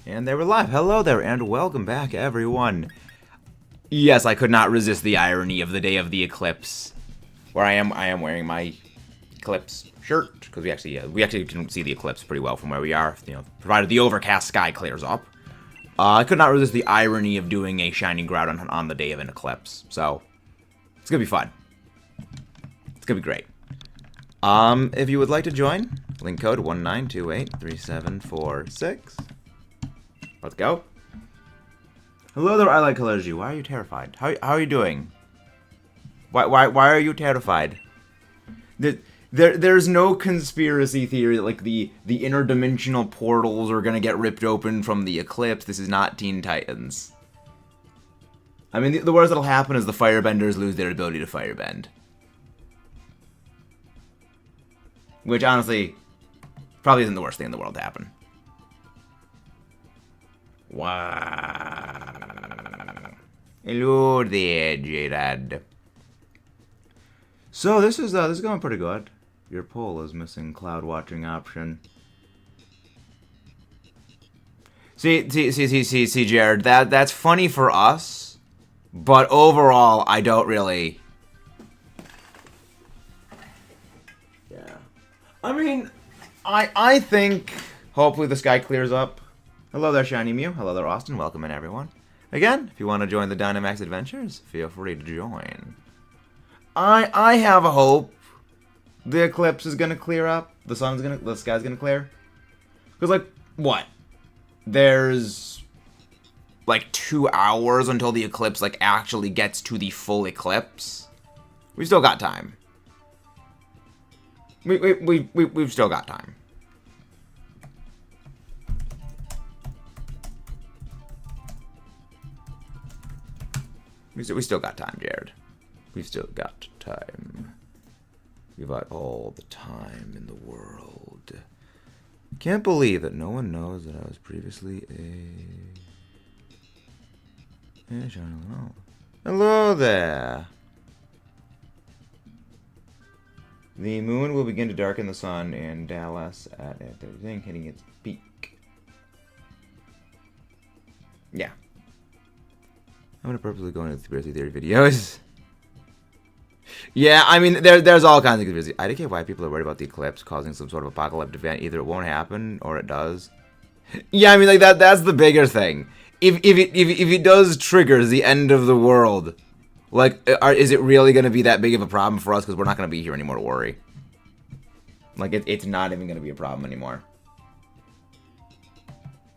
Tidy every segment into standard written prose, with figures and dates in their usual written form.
And they were live. Hello there, and welcome back, everyone. Yes, I could not resist the irony of the day of the eclipse, where I am wearing my Eclipse shirt because we actually can see the eclipse pretty well from where we are. You know, provided the overcast sky clears up. I could not resist the irony of doing a shiny Groudon on the day of an eclipse. So it's gonna be fun. It's gonna be great. If you would like to join, link code 19283746. Let's go. Hello there, I like colors you. Why are you terrified? How are you doing? Why are you terrified? There's no conspiracy theory that, like, the interdimensional portals are gonna get ripped open from the eclipse. This is not Teen Titans. I mean, the worst that'll happen is the firebenders lose their ability to firebend. Which, honestly, probably isn't the worst thing in the world to happen. Wow. Hello there, J-Dad. So this is going pretty good. Your poll is missing cloud watching option. See, Jared. That's funny for us, but overall, I don't really. Yeah. I mean, I think hopefully the sky clears up. Hello there, Shiny Mew. Hello there, Austin. Welcome in, everyone. Again, if you want to join the Dynamax adventures, feel free to join. I have a hope the eclipse is gonna clear up. The sky's gonna clear. Cause, like, what? There's like 2 hours until the eclipse like actually gets to the full eclipse. We still got time. We've still got time. We still got time, Jared. We've still got time. We've got all the time in the world. Can't believe that no one knows that I was previously Hello there. The moon will begin to darken the sun in Dallas at hitting its peak. Yeah. I'm gonna purposely go into conspiracy theory videos. Yeah, I mean, there's all kinds of conspiracy. I don't get why people are worried about the eclipse causing some sort of apocalyptic event. Either it won't happen or it does. Yeah, I mean, like that's the bigger thing. If it does trigger the end of the world, like, is it really gonna be that big of a problem for us? Because we're not gonna be here anymore to worry. Like, it's not even gonna be a problem anymore.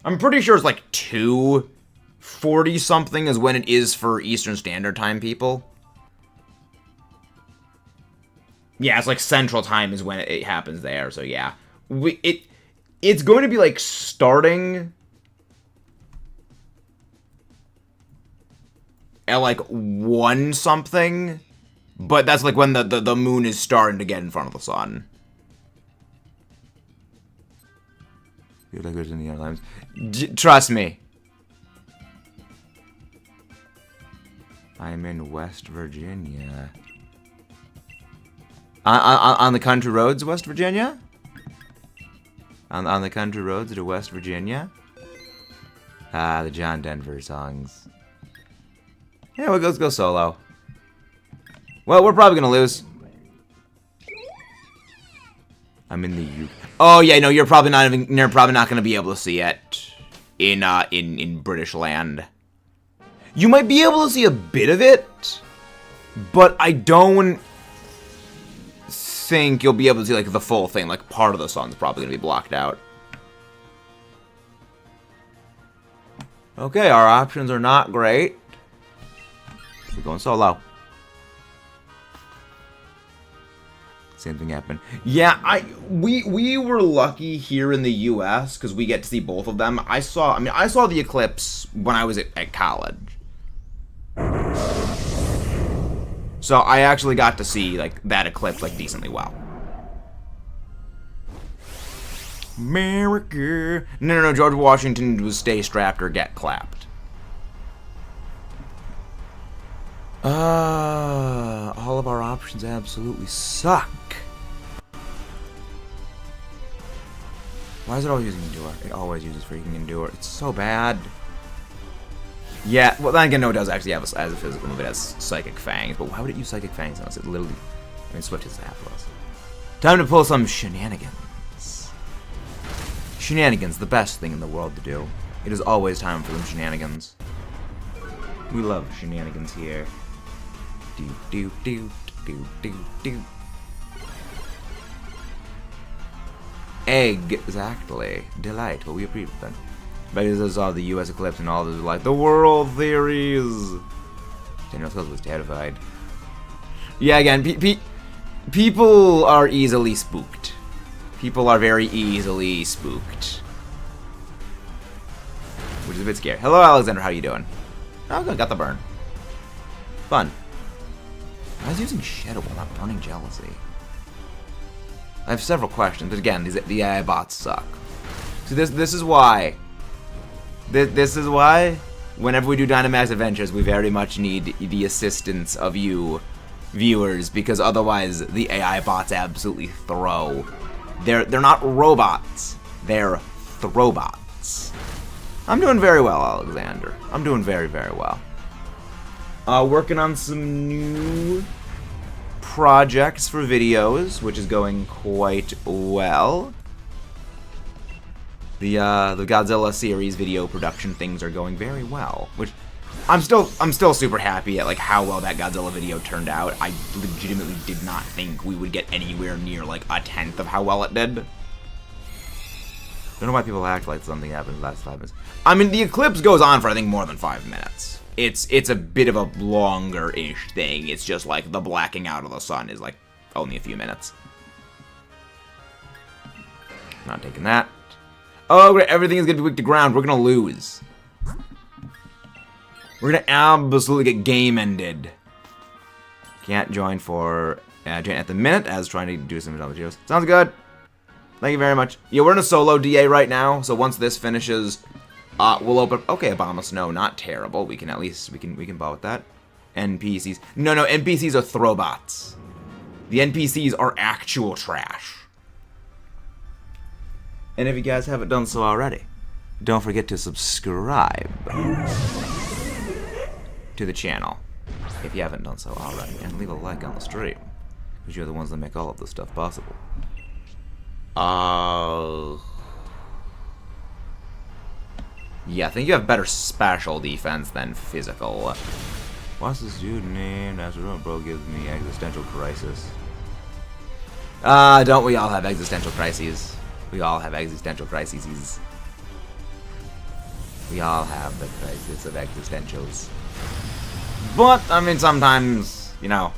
I'm pretty sure it's like 2:40 something is when it is for Eastern Standard Time people. Yeah, it's like Central Time is when it happens there. So yeah, it's going to be like starting at like 1 something, but that's like when the moon is starting to get in front of the sun. Feel like there's any other times. Trust me. I'm in West Virginia. On the country roads of West Virginia? On the country roads to West Virginia? Ah, the John Denver songs. Yeah, let's go solo. Well, we're probably gonna lose. I'm in the U. Oh yeah, no, you're probably not gonna be able to see it in British land. You might be able to see a bit of it, but I don't think you'll be able to see like the full thing. Like part of the sun's probably gonna be blocked out. Okay, our options are not great. We're going solo. Same thing happened. Yeah, we were lucky here in the US because we get to see both of them. I saw the eclipse when I was at college. So I actually got to see like that eclipse like decently well. America. No, George Washington was stay strapped or get clapped. All of our options absolutely suck. Why is it always using Endure? It always uses freaking Endure. It's so bad. Yeah, well, then again, no, it does actually have as a physical move. It has Psychic Fangs, but why would it use Psychic Fangs unless it literally... I mean, Swift is half-less. Time to pull some shenanigans. Shenanigans, the best thing in the world to do. It is always time for them shenanigans. We love shenanigans here. Do do do do do do. Exactly. Delightful. We approve them. But this is all the U.S. Eclipse and all this like the world theories. Daniel Skills was terrified. Yeah, again, people are easily spooked. People are very easily spooked. Which is a bit scary. Hello, Alexander. How you doing? Oh, good. Got the burn. Fun. I was using Shadow while not burning Jealousy. I have several questions, but again, the AI bots suck. So this is why. This is why, whenever we do Dynamax Adventures, we very much need the assistance of you, viewers, because otherwise the AI bots absolutely throw. They're not robots. They're throwbots. I'm doing very well, Alexander. I'm doing very, very well. Working on some new projects for videos, which is going quite well. The Godzilla series video production things are going very well, which I'm still super happy at like how well that Godzilla video turned out. I legitimately did not think we would get anywhere near like a tenth of how well it did. Don't know why people act like something happened in the last 5 minutes. I mean, the Eclipse goes on for I think more than 5 minutes. It's a bit of a longer-ish thing. It's just like the blacking out of the sun is like only a few minutes. Not taking that. Oh, great. Everything is going to be weak to ground. We're going to lose. We're going to absolutely get game ended. Can't join for... join at the minute as trying to do some double videos. Sounds good. Thank you very much. Yeah, we're in a solo DA right now, so once this finishes, we'll open... Okay, Obama Snow, not terrible. We can at least... We can ball with that. NPCs. No, NPCs are throwbots. The NPCs are actual trash. And if you guys haven't done so already, don't forget to subscribe to the channel if you haven't done so already, and leave a like on the stream, because you're the ones that make all of this stuff possible. Yeah, I think you have better special defense than physical. What's this dude named after bro gives me existential crisis? Don't we all have existential crises? We all have existential crises. We all have the crisis of existentials. But, I mean, sometimes, you know,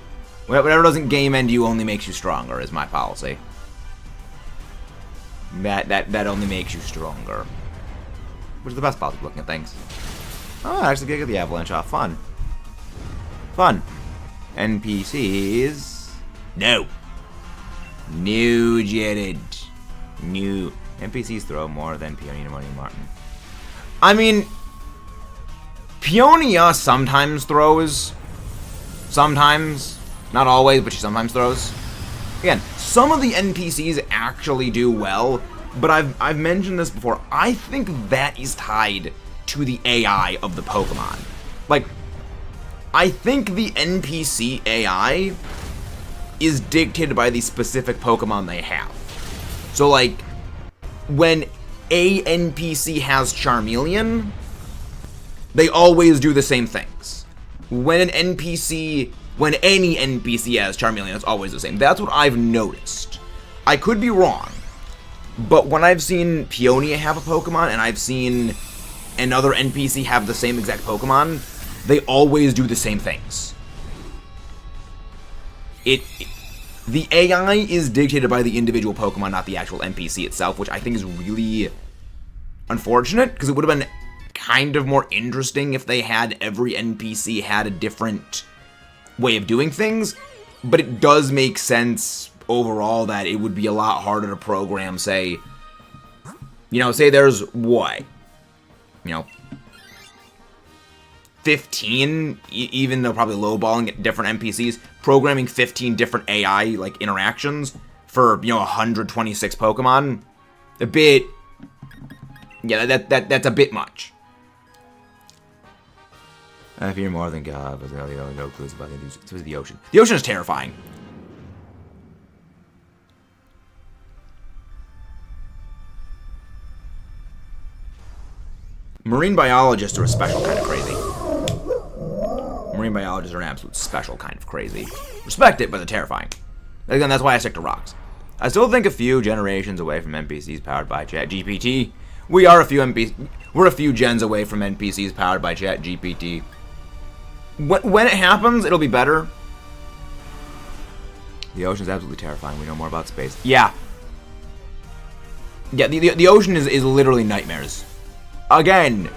whatever doesn't game end you only makes you stronger, is my policy. That only makes you stronger. Which is the best policy looking at things. Oh, I actually get the avalanche off. Fun. Fun. NPCs. No. No, Jared. New NPCs throw more than Peonia, Money, and Martin. I mean, Peonia sometimes throws. Sometimes. Not always, but she sometimes throws. Again, some of the NPCs actually do well, but I've mentioned this before. I think that is tied to the AI of the Pokemon. Like, I think the NPC AI is dictated by the specific Pokemon they have. So, like, when a NPC has Charmeleon, they always do the same things. When any NPC has Charmeleon, it's always the same. That's what I've noticed. I could be wrong, but when I've seen Peonia have a Pokemon and I've seen another NPC have the same exact Pokemon, they always do the same things. The AI is dictated by the individual Pokemon, not the actual NPC itself, which I think is really unfortunate, because it would have been kind of more interesting if they had every NPC had a different way of doing things, but it does make sense overall that it would be a lot harder to program, say, you know, say there's what? You know, 15, even though probably lowballing at different NPCs, programming 15 different AI, like, interactions for, you know, 126 Pokemon, a bit Yeah, that's a bit much. I fear more than God, but there are no clues about the ocean. The ocean is terrifying. Marine biologists are a special kind of crazy. Marine biologists are an absolute special kind of crazy. Respect it, but they're terrifying. Again, that's why I stick to rocks. I still think a few generations away from NPCs powered by ChatGPT. We're a few gens away from NPCs powered by ChatGPT. When it happens, it'll be better. The ocean's absolutely terrifying. We know more about space. Yeah. Yeah, the ocean is literally nightmares. Again,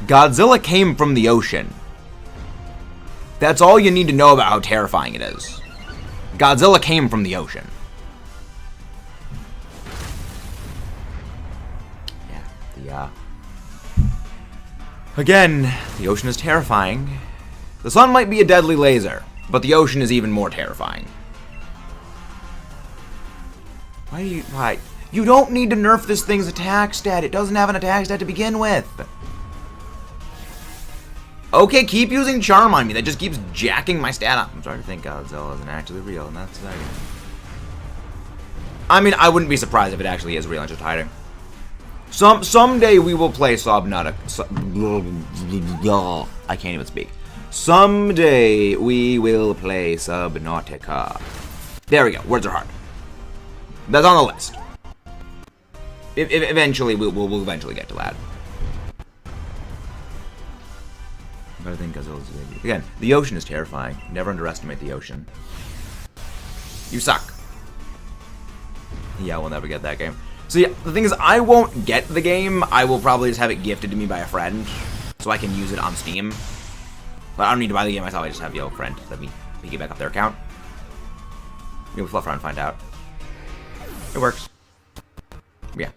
Godzilla came from the ocean. That's all you need to know about how terrifying it is. Godzilla came from the ocean. Yeah, again, the ocean is terrifying. The sun might be a deadly laser, but the ocean is even more terrifying. Why? You don't need to nerf this thing's attack stat. It doesn't have an attack stat to begin with. Okay, keep using Charm on me. That just keeps jacking my stat up. I'm starting to think Godzilla isn't actually real, and that's... I mean, I wouldn't be surprised if it actually is real and just hiding. Someday we will play Subnautica. I can't even speak. Someday we will play Subnautica. There we go. Words are hard. That's on the list. Eventually, we'll eventually get to that. But I think Godzilla's baby. Again, the ocean is terrifying. Never underestimate the ocean. You suck. Yeah, we'll never get that game. So yeah, the thing is, I won't get the game. I will probably just have it gifted to me by a friend, so I can use it on Steam. But I don't need to buy the game myself. I just have a friend let me piggyback up their account. We'll fluff around and find out. It works. Yeah.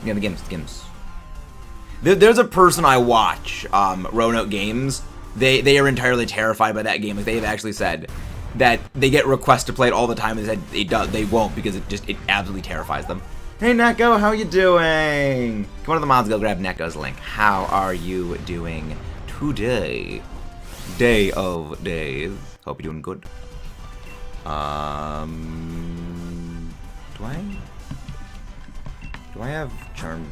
Yeah, the game's. There's a person I watch, Roanoke Games. They are entirely terrified by that game. Like, they've actually said that they get requests to play it all the time, and they said they won't because it absolutely terrifies them. Hey Neko, how you doing? Come on to the mods, go grab Neko's link. How are you doing today? Day of days. Hope you're doing good. Do I have charm?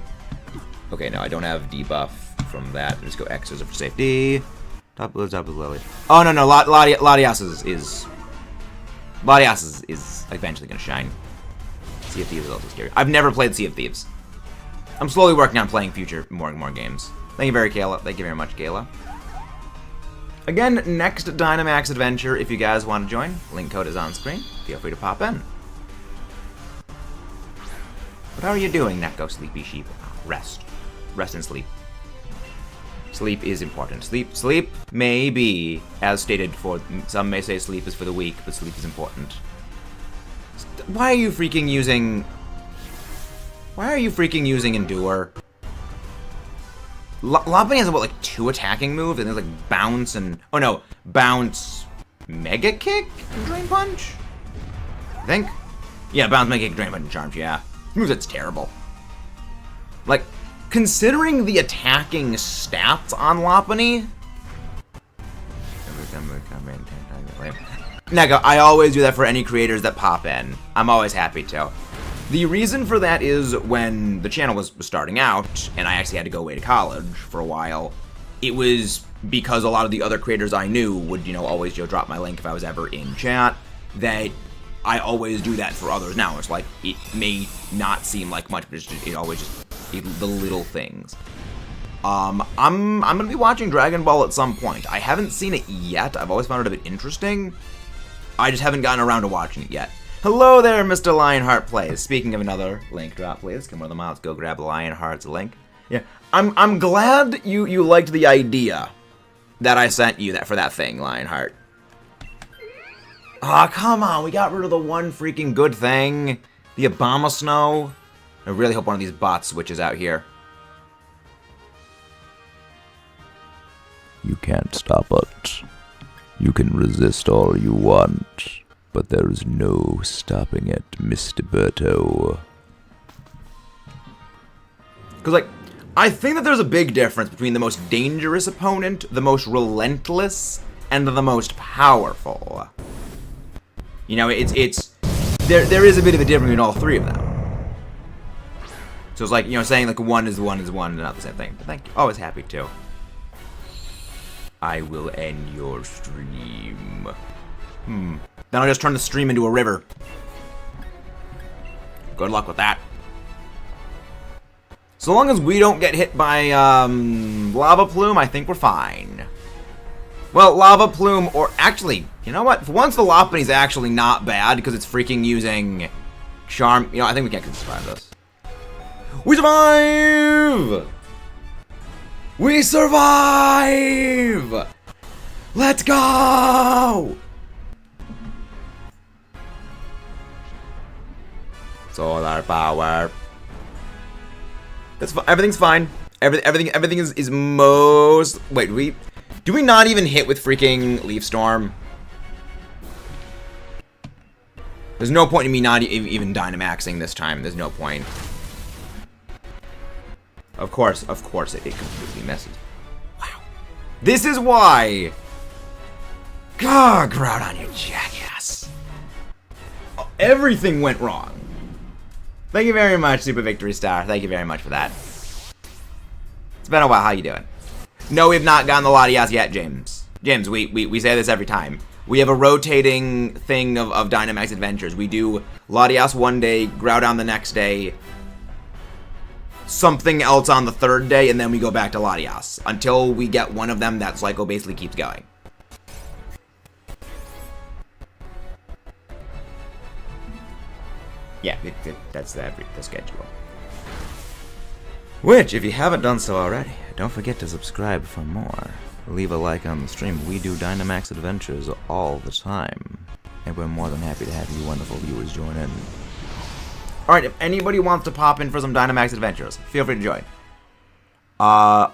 Okay, no, I don't have debuff from that. Let's go X's for safety. Top of Lily. Oh no, Latias is eventually gonna shine. Sea of Thieves is also scary. I've never played Sea of Thieves. I'm slowly working on playing more and more games. Thank you very much, Kayla. Again, next Dynamax adventure, if you guys want to join, link code is on screen. Feel free to pop in. But how are you doing, Neko, sleepy sheep? Rest. Rest and sleep. Sleep is important. Sleep may be, as stated, some may say sleep is for the weak, but sleep is important. Why are you freaking using Endure? Lopunny has, what, like 2 attacking moves, and there's like Bounce and... Oh no, Bounce, Mega Kick, and Drain Punch? I think? Yeah, Bounce, Mega Kick, Drain Punch, and Charge, yeah. Moves that's terrible. Like, considering the attacking stats on Lopunny... Neko, I always do that for any creators that pop in. I'm always happy to. The reason for that is when the channel was starting out, and I actually had to go away to college for a while, it was because a lot of the other creators I knew would, always drop my link if I was ever in chat, that I always do that for others now. It's like, it may not seem like much, but it always just, the little things. I'm gonna be watching Dragon Ball at some point. I haven't seen it yet. I've always found it a bit interesting. I just haven't gotten around to watching it yet. Hello there, Mr. Lionheart Plays. Speaking of another link drop, please come with the mods. Go grab Lionheart's link. Yeah, I'm glad you liked the idea that I sent you for that thing, Lionheart. Aw, come on, we got rid of the one freaking good thing. The Obama Snow. I really hope one of these bots switches out here. You can't stop it. You can resist all you want, but there is no stopping it, Mr. Berto. Because, like, I think that there's a big difference between the most dangerous opponent, the most relentless, and the most powerful. You know, there is a bit of a difference between all three of them. So it's like, you know, saying like one is one, and not the same thing. But thank you. Always happy to. I will end your stream. Then I'll just turn the stream into a river. Good luck with that. So long as we don't get hit by lava plume, I think we're fine. Well, lava plume, or actually, you know what? For once, the Lopunny's actually not bad because it's freaking using charm. You know, I think we can survive this. We survive! We survive! Let's go! Solar power. That's fine. Everything's fine. Everything is most. Wait, do we not even hit with freaking Leaf Storm? There's no point in me not even Dynamaxing this time. There's no point. Of course it completely misses. Wow. This is why. God, Groudon, you jackass. Oh, everything went wrong. Thank you very much, Super Victory Star. Thank you very much for that. It's been a while. How you doing? No, we have not gotten the Latias yet, James. James, we say this every time. We have a rotating thing of Dynamax adventures. We do Latias one day, Groudon the next day, something else on the third day, and then we go back to Latias. Until we get one of them, that cycle basically keeps going. Yeah, that's the schedule. Which, if you haven't done so already, don't forget to subscribe for more. Leave a like on the stream. We do Dynamax adventures all the time, and we're more than happy to have you wonderful viewers join in. Alright, if anybody wants to pop in for some Dynamax adventures, feel free to join.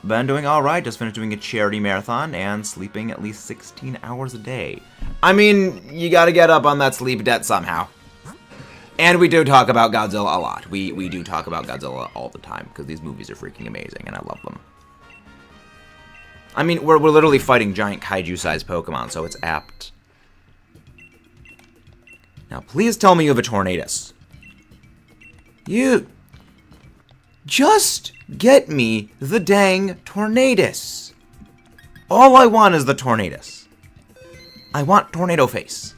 Been doing alright, just finished doing a charity marathon and sleeping at least 16 hours a day. I mean, you gotta get up on that sleep debt somehow. And we do talk about Godzilla a lot. We do talk about Godzilla all the time, because these movies are freaking amazing, and I love them. I mean, we're literally fighting giant kaiju-sized Pokemon, so it's apt. Now, please tell me you have a Tornadus. You... Just get me the dang Tornadus. All I want is the Tornadus. I want Tornado Face.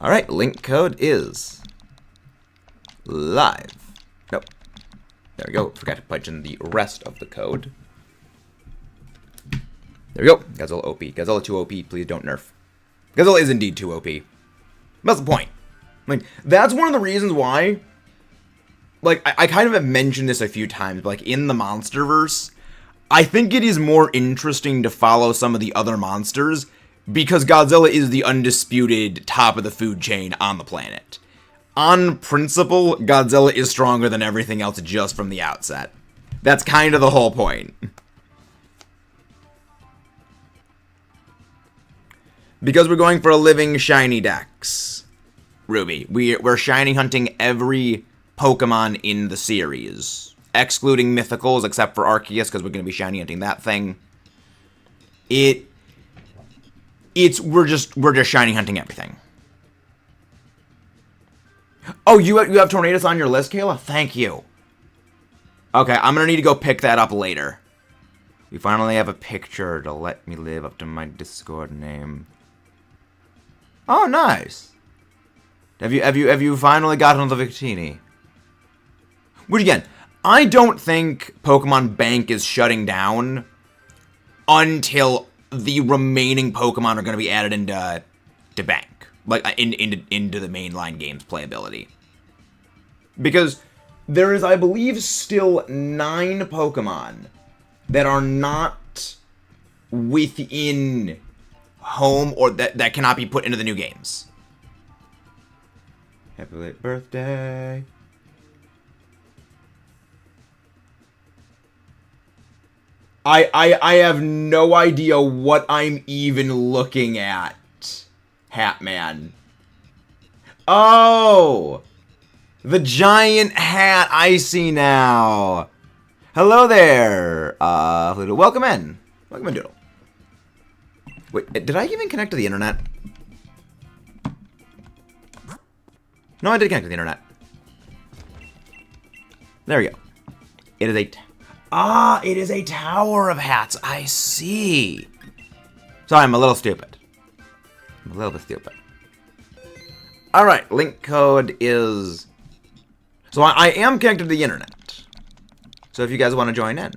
Alright, link code is live. Nope. There we go. Forgot to punch in the rest of the code. There we go. Godzilla OP. Godzilla 2 OP. Please don't nerf. Godzilla is indeed 2 OP. That's the point. Like, that's one of the reasons why, like, I kind of have mentioned this a few times, but, like, in the Monsterverse, I think it is more interesting to follow some of the other monsters because Godzilla is the undisputed top of the food chain on the planet. On principle, Godzilla is stronger than everything else just from the outset. That's kind of the whole point. Because we're going for a living shiny dex, Ruby. We're shiny hunting every Pokemon in the series, excluding mythicals except for Arceus because we're going to be shiny hunting that thing. We're just shiny hunting everything. Oh, you have Tornadus on your list, Kayla? Thank you. Okay, I'm gonna need to go pick that up later. We finally have a picture to let me live up to my Discord name. Oh, nice. Have you finally gotten the Victini? Which again, I don't think Pokemon Bank is shutting down until the remaining Pokemon are going to be added into Bank, like into the mainline game's playability. Because there is, I believe, still 9 Pokemon that are not within home or that cannot be put into the new games. Happy late birthday. I have no idea what I'm even looking at, Hatman. Oh! The giant hat, I see now. Hello there. Welcome in. Welcome in, Doodle. Wait, did I even connect to the internet? No, I did connect to the internet. There we go. It is it is a tower of hats. I see. Sorry, I'm a little stupid. I'm a little bit stupid. All right, link code is... So I am connected to the internet. So if you guys want to join in,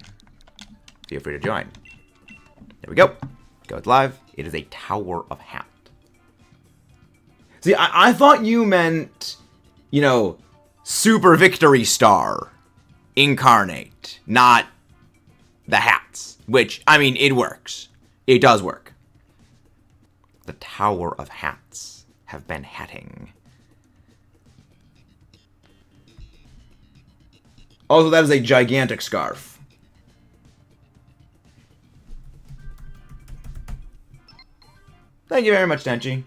feel free to join. There we go. Go live. It is a tower of hat. See, I thought you meant, you know, Super Victory Star incarnate, not the hats. Which, I mean, it works. It does work. The Tower of Hats have been hatting. Also, that is a gigantic scarf. Thank you very much, Tenchi.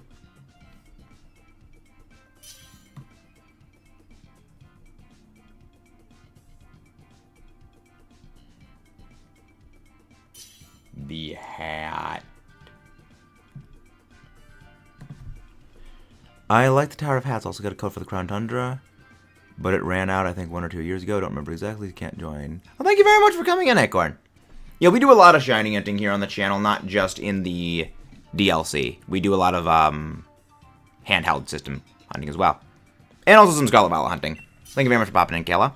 The hat. I like the Tower of Hats. Also got a code for the Crown Tundra, but it ran out, I think, 1 or 2 years ago. Don't remember exactly. Can't join. Well, thank you very much for coming in, Acorn. Yeah, we do a lot of shiny hunting here on the channel, not just in the DLC. We do a lot of handheld system hunting as well, and also some Scarlet Violet hunting. Thank you very much for popping in, Kayla.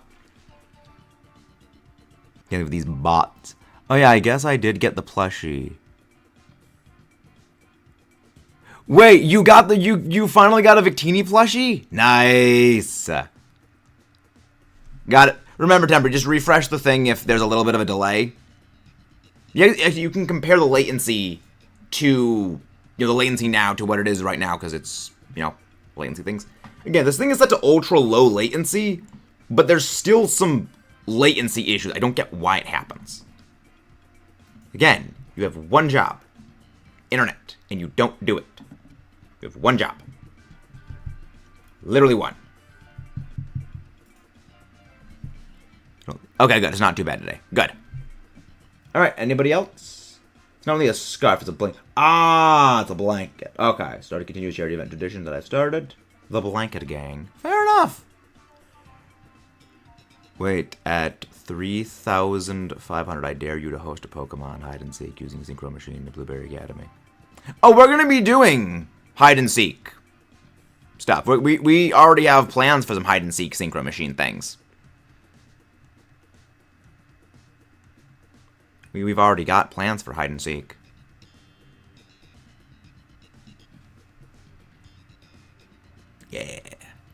Getting with these bots. Oh yeah, I guess I did get the plushie. Wait, you got the you finally got a Victini plushie? Nice. Got it. Remember, Temper, just refresh the thing if there's a little bit of a delay. Yeah, you can compare the latency to the latency now to what it is right now, because it's latency things. Again, this thing is set to ultra low latency, but there's still some latency issues. I don't get why it happens. Again, you have one job, internet, and you don't do it. You have one job. Literally one. Okay, good. It's not too bad today. Good. Alright, anybody else? It's not only a scarf, it's a blanket. Ah, it's a blanket. Okay, start a continuous charity event tradition that I started. The Blanket Gang. Fair enough. Wait, at 3,500, I dare you to host a Pokemon hide and seek using Synchro Machine in the Blueberry Academy. Oh, we're gonna be doing hide and seek stuff. We already have plans for some hide and seek Synchro Machine things. We've already got plans for hide and seek. Yeah.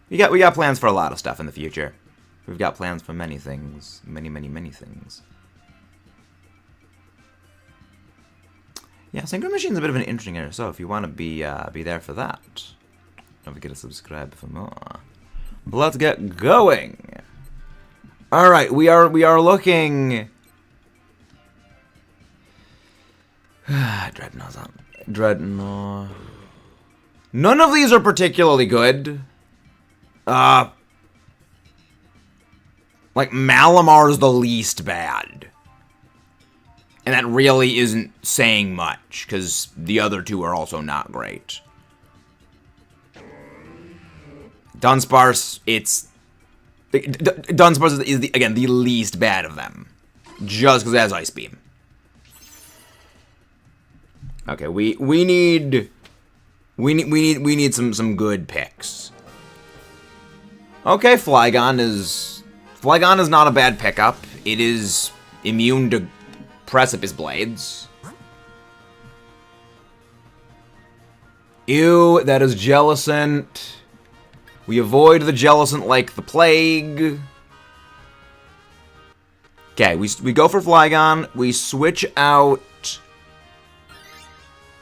We got plans for a lot of stuff in the future. We've got plans for many things. Many, many, many things. Yeah, Synchro Machine's a bit of an interesting area, so if you want to be there for that, don't forget to subscribe for more. But let's get going. All right, we are looking. Dreadnought. None of these are particularly good. Like Malamar's the least bad. And that really isn't saying much, because the other two are also not great. Dunsparce, Dunsparce is again, the least bad of them. Just because it has Ice Beam. Okay, we need some good picks. Okay, Flygon is not a bad pickup. It is immune to Precipice Blades. Ew, that is Jellicent. We avoid the Jellicent like the plague. Okay, we go for Flygon. We switch out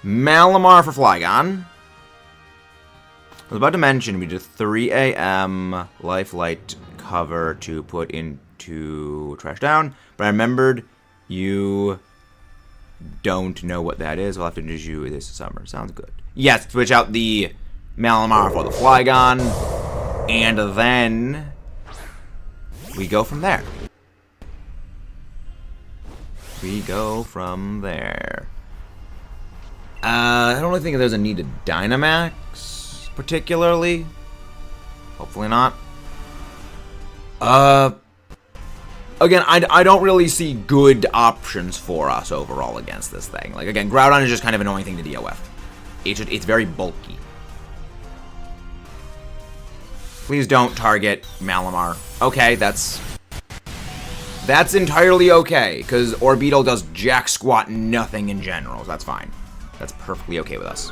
Malamar for Flygon. I was about to mention we did 3 AM Lifelite cover to put into Trash Down, but I remembered you don't know what that is. I'll have to introduce you this summer. Sounds good. Yes, switch out the Malamar for the Flygon, and then we go from there. We go from there. I don't really think there's a need to Dynamax, particularly. Hopefully not. Again, I don't really see good options for us overall against this thing. Like, again, Groudon is just kind of an annoying thing to deal with. It's very bulky. Please don't target Malamar. Okay, that's entirely okay, because Orbeetle does jack squat nothing in general, so that's fine. That's perfectly okay with us.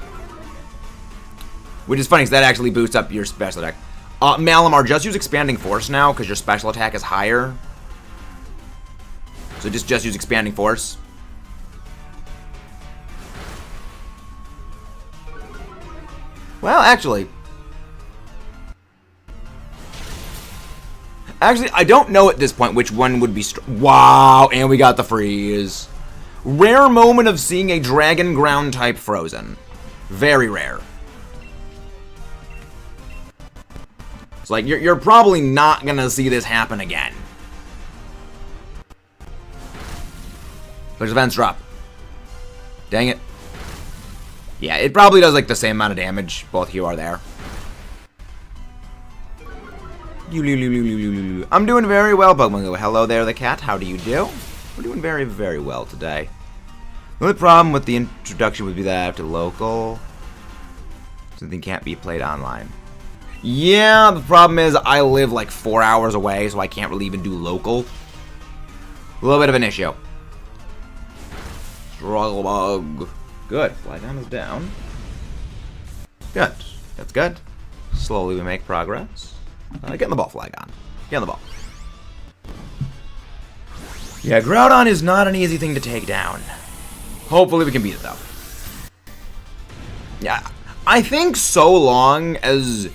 Which is funny, because that actually boosts up your special attack. Malamar, just use Expanding Force now, because your special attack is higher. So just use Expanding Force. Well, actually, I don't know at this point which one would be wow, and we got the freeze. Rare moment of seeing a Dragon Ground type frozen. Very rare. It's like, you're probably not gonna see this happen again. There's a Vents Drop. Dang it. Yeah, it probably does like the same amount of damage. Both you are there. I'm doing very well, Pokemon. Hello there, the cat. How do you do? We're doing very, very well today. The only problem with the introduction would be that I have to local. Something can't be played online. Yeah, the problem is I live like 4 hours away, so I can't really even do local. A little bit of an issue. Struggle Bug. Good. Flygon is down. Good. That's good. Slowly we make progress. Get in the ball, Flygon. Get in the ball. Yeah, Groudon is not an easy thing to take down. Hopefully we can beat it, though. Yeah, I think so long as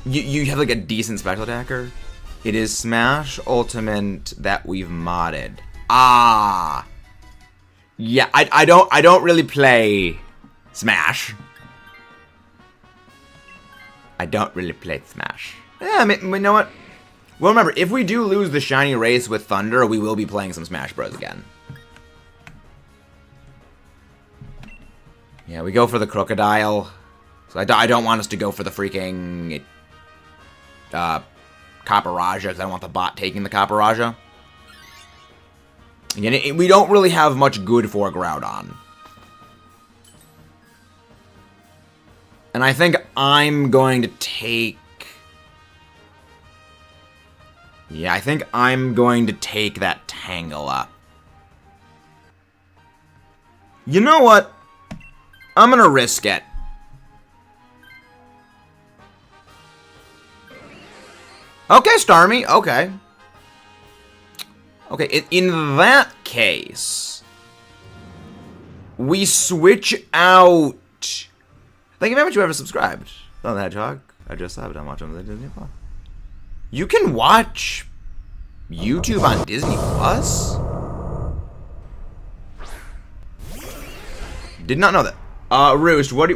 you have like a decent special attacker, it is Smash Ultimate that we've modded. Ah. Yeah, I don't really play Smash. I don't really play Smash. Yeah, I mean, you know what? Well, remember, if we do lose the shiny race with Thunder, we will be playing some Smash Bros. Again. Yeah, we go for the Crocodile. So I don't want us to go for the freaking Capparaja, because I don't want the bot taking the Capparaja. Again, we don't really have much good for Groudon. And I think I'm going to take... Yeah, I think I'm going to take that Tangela. You know what? I'm going to risk it. Okay, Starmie. Okay. Okay, in that case, we switch out... Thank you very much, whoever subscribed. On the Hedgehog. I just saw it. I'm watching the Disney Plus. You can watch YouTube on Disney Plus? Did not know that. Roost, what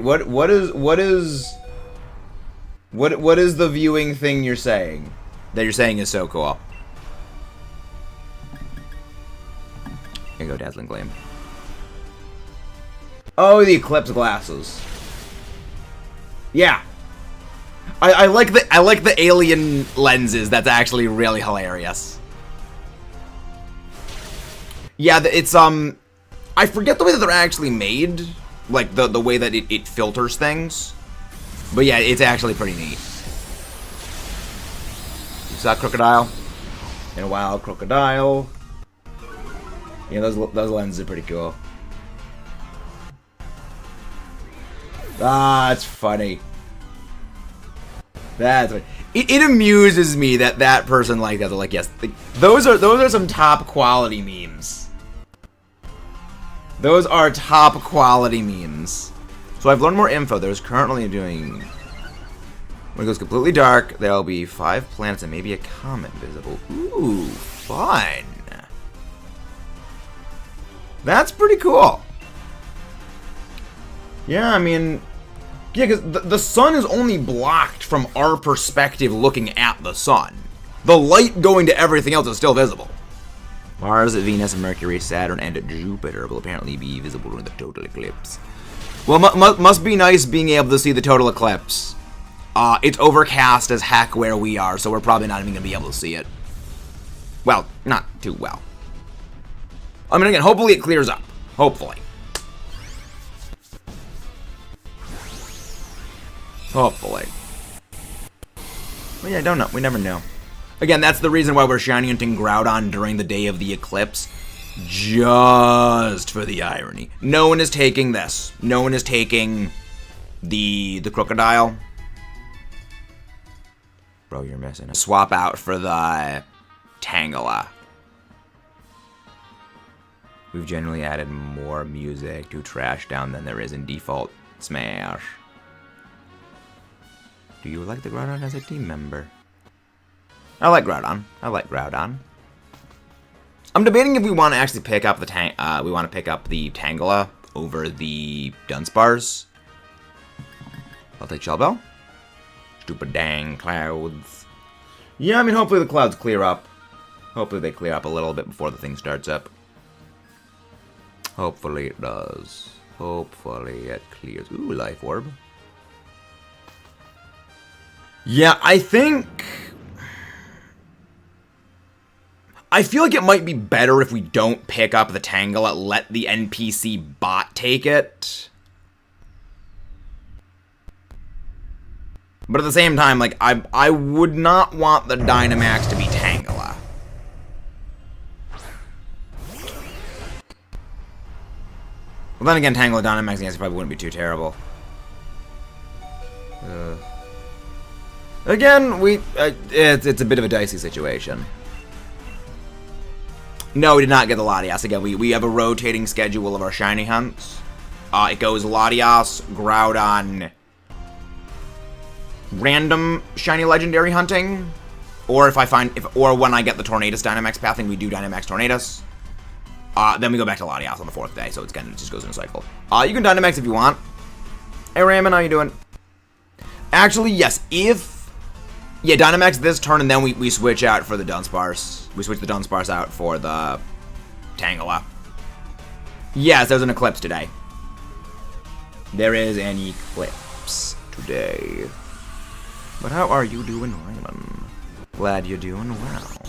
is the viewing thing you're saying? That you're saying is so cool. Here you go, Dazzling Gleam. Oh, the Eclipse glasses. Yeah. I like the alien lenses. That's actually really hilarious. Yeah, it's I forget the way that they're actually made, like the way that it filters things. But yeah, it's actually pretty neat. You saw Crocodile? In a wild Crocodile. Yeah, those lenses are pretty cool. Ah, it's funny. That's funny. It amuses me that person like that. They're like, yes, those are some top quality memes. Those are top quality memes. So I've learned more info. There's currently doing... When it goes completely dark, there'll be 5 planets and maybe a comet visible. Ooh, fun. That's pretty cool. Yeah, I mean... Yeah, because the sun is only blocked from our perspective looking at the sun. the light going to everything else is still visible. Mars, Venus, Mercury, Saturn, and Jupiter will apparently be visible during the total eclipse. Well, must be nice being able to see the total eclipse. It's overcast as heck where we are, so we're probably not even going to be able to see it. Well, not too well. I mean, again, hopefully it clears up. Hopefully. Hopefully. Well, yeah, I don't know. We never know. Again, that's the reason why we're shiny hunting Groudon during the day of the eclipse. Just for the irony. No one is taking this. No one is taking the crocodile. Bro, you're missing it. Swap out for the Tangela. We've generally added more music to Trash Down than there is in default Smash. Do you like the Groudon as a team member? I like Groudon. I like Groudon. I'm debating if we want to actually pick up the Tangela over the Dunsparce. I'll take Shellbell. Stupid dang clouds. Yeah, I mean, hopefully the clouds clear up. Hopefully they clear up a little bit before the thing starts up. Hopefully it does. Hopefully it clears. Ooh, Life Orb. Yeah, I feel like it might be better if we don't pick up the Tangela, let the NPC bot take it. But at the same time, like, I would not want the Dynamax to be Tangela. Well, then again, Tangela Dynamax, I guess, probably wouldn't be too terrible. Again, it's a bit of a dicey situation. No, we did not get the Latias. Again, we have a rotating schedule of our shiny hunts. It goes Latias, Groudon, random shiny legendary hunting, or when I get the Tornadus Dynamax pathing, we do Dynamax Tornadus. Then we go back to Latias on the 4th day, so it just goes in a cycle. You can Dynamax if you want. Hey Raymond, how you doing? Actually, yes, Dynamax this turn, and then we switch out for the Dunsparce. We switch the Dunsparce out for the Tangela. Yes, there's an eclipse today. There is an eclipse today. But how are you doing, Raymond? Glad you're doing well.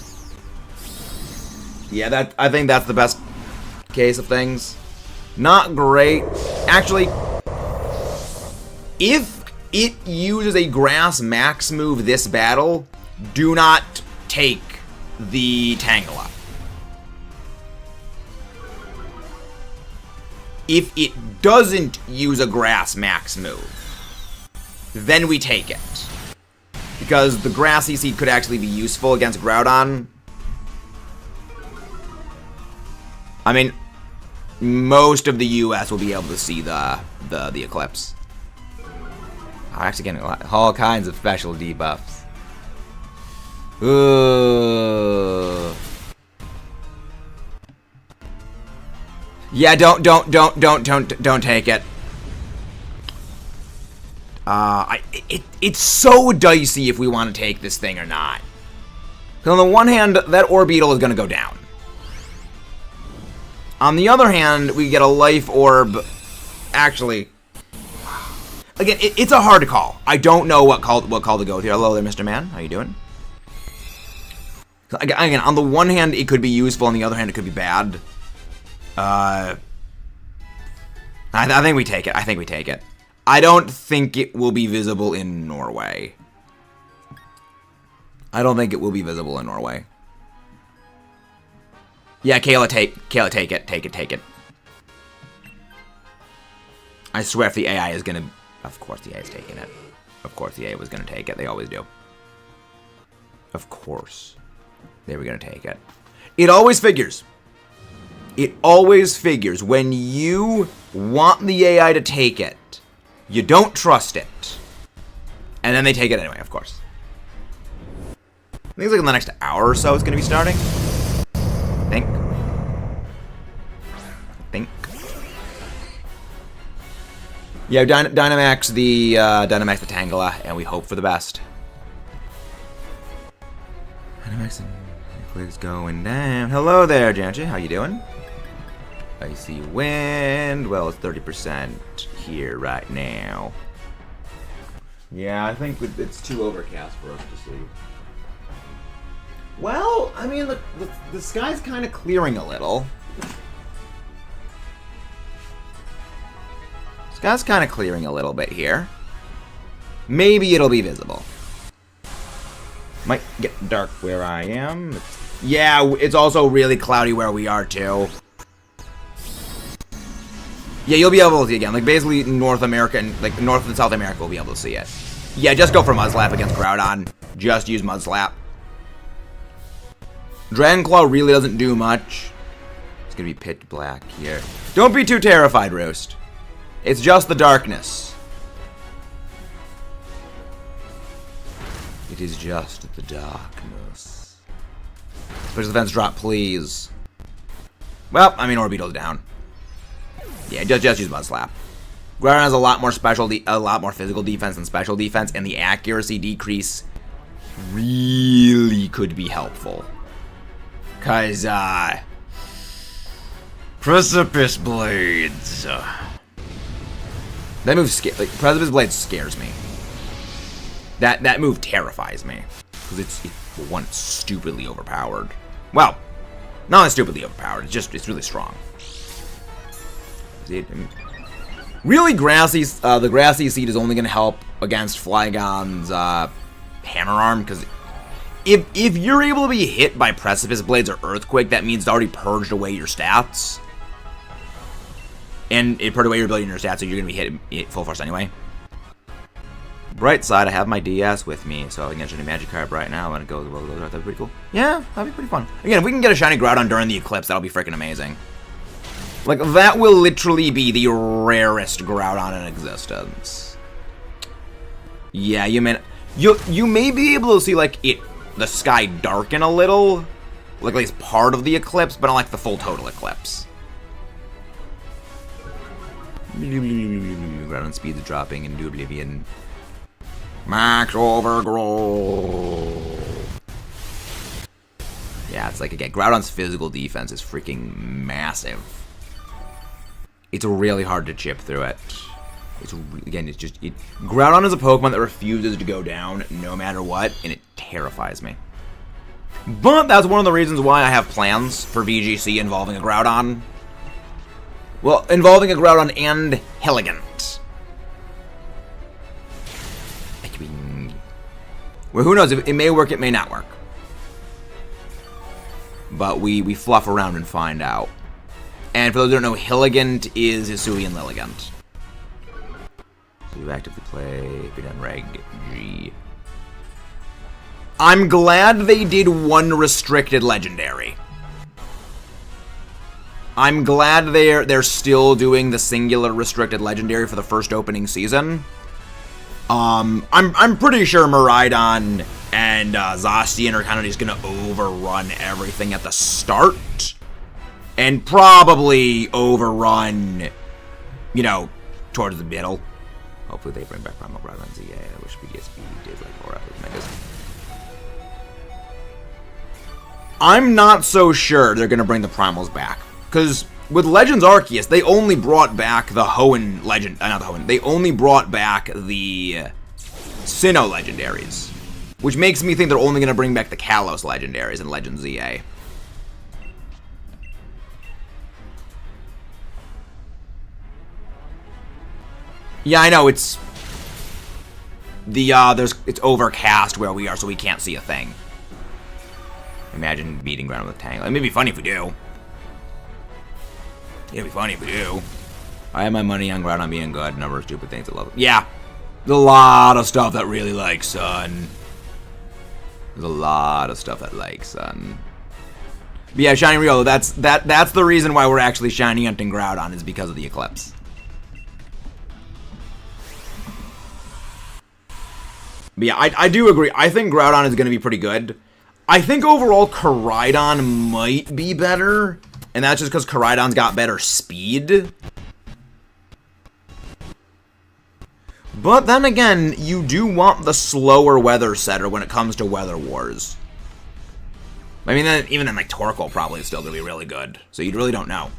Yeah, I think that's the best case of things. Not great. Actually, if it uses a grass max move this battle, do not take the Tangela. If it doesn't use a grass max move, then we take it. Because the Grassy Seed could actually be useful against Groudon. I mean, most of the US will be able to see the Eclipse. I'm actually getting all kinds of special debuffs. Ooh. Yeah, don't take it. It's so dicey if we want to take this thing or not. Because on the one hand, that Orbeetle is going to go down. On the other hand, we get a Life Orb. Actually, again, it's a hard call. I don't know what call to go here. Hello there, Mr. Man. How you doing? Again, on the one hand, it could be useful. On the other hand, it could be bad. I think we take it. I think we take it. I don't think it will be visible in Norway. I don't think it will be visible in Norway. Yeah, Kayla, take it. Take it. I swear if the AI is gonna... Of course the AI is taking it. Of course the AI was gonna take it. They always do. Of course. They were gonna take it. It always figures. It always figures. When you want the AI to take it, you don't trust it. And then they take it anyway, of course. I think it's like in the next hour or so it's gonna be starting. I think. Yeah, Dynamax the Tangela, and we hope for the best. Dynamax and Eclipse going down. Hello there, Janchi. How you doing? Icy wind. Well, it's 30% here right now. Yeah, I think it's too overcast for us to see. Well, I mean, the sky's kind of clearing a little. Sky's kind of clearing a little bit here. Maybe it'll be visible. Might get dark where I am. Yeah, it's also really cloudy where we are, too. Yeah, you'll be able to see again. Like, basically, North America and, like, North and South America will be able to see it. Yeah, just go for Mudslap against Groudon. Just use Mudslap. Dragon Claw really doesn't do much. It's gonna be pitch black here. Don't be too terrified, Roost. It's just the darkness. It is just the darkness. Special defense drop, please. Well, I mean, Orbeetle's down. Yeah, just use Mudslap. Groudon has a lot more physical defense than special defense, and the accuracy decrease really could be helpful. Cause Precipice Blades. That move Precipice Blades scares me. That move terrifies me because it's one, stupidly overpowered. Well, not only stupidly overpowered. It's really strong. Really, the Grassy Seed is only going to help against Flygon's Hammer Arm, because if you're able to be hit by Precipice Blades or Earthquake, that means it's already purged away your stats. And it purged away your ability in your stats, so you're going to be hit full force anyway. Bright side, I have my DS with me, so I can get a Magic Carp right now, and it goes, that'd be pretty cool. Yeah, that'd be pretty fun. Again, if we can get a shiny Groudon during the Eclipse, that'll be freaking amazing. Like, that will literally be the rarest Groudon in existence. Yeah, you may be able to see, like, the sky darken a little. Like, at least part of the eclipse, but not like the full total eclipse. Groudon speed's dropping into oblivion. Max overgrowth. Yeah, it's like, again, Groudon's physical defense is freaking massive. It's really hard to chip through it. Groudon is a Pokemon that refuses to go down no matter what, and it terrifies me. But that's one of the reasons why I have plans for VGC involving a Groudon. Well, involving a Groudon and Hilligant. Well, who knows? It may work, it may not work. But we fluff around and find out. And for those who don't know, Hilligant is Hisuian Lilligant. So you actively play Bidon Reg G. I'm glad they did one restricted legendary. I'm glad they're still doing the singular restricted legendary for the first opening season. I'm pretty sure Miraidon and Zacian are kind of just gonna overrun everything at the start. And probably overrun, you know, towards the middle. Hopefully they bring back Primal Groudon. Yeah, I wish BDSP did like more with Megas. I'm not so sure they're gonna bring the Primals back, because with Legends Arceus, they only brought back the Hoenn Legend, not the Hoenn. They only brought back the Sinnoh legendaries, which makes me think they're only gonna bring back the Kalos legendaries in Legends ZA. Yeah, I know, it's it's overcast where we are, so we can't see a thing. Imagine beating Groudon with Tangle. It may be funny if we do. It'd be funny if we do. I have my money on Groudon being good. Number of stupid things I love. Yeah, there's a lot of stuff that really likes Sun. There's a lot of stuff that likes Sun. But yeah, Shiny Riolo, that's the reason why we're actually shiny hunting Groudon, is because of the Eclipse. But yeah, I do agree. I think Groudon is going to be pretty good. I think overall Koraidon might be better, and that's just because Koraidon's got better speed. But then again, you do want the slower weather setter when it comes to Weather Wars. I mean, even then, like, Torkoal probably is still going to be really good. So you really don't know.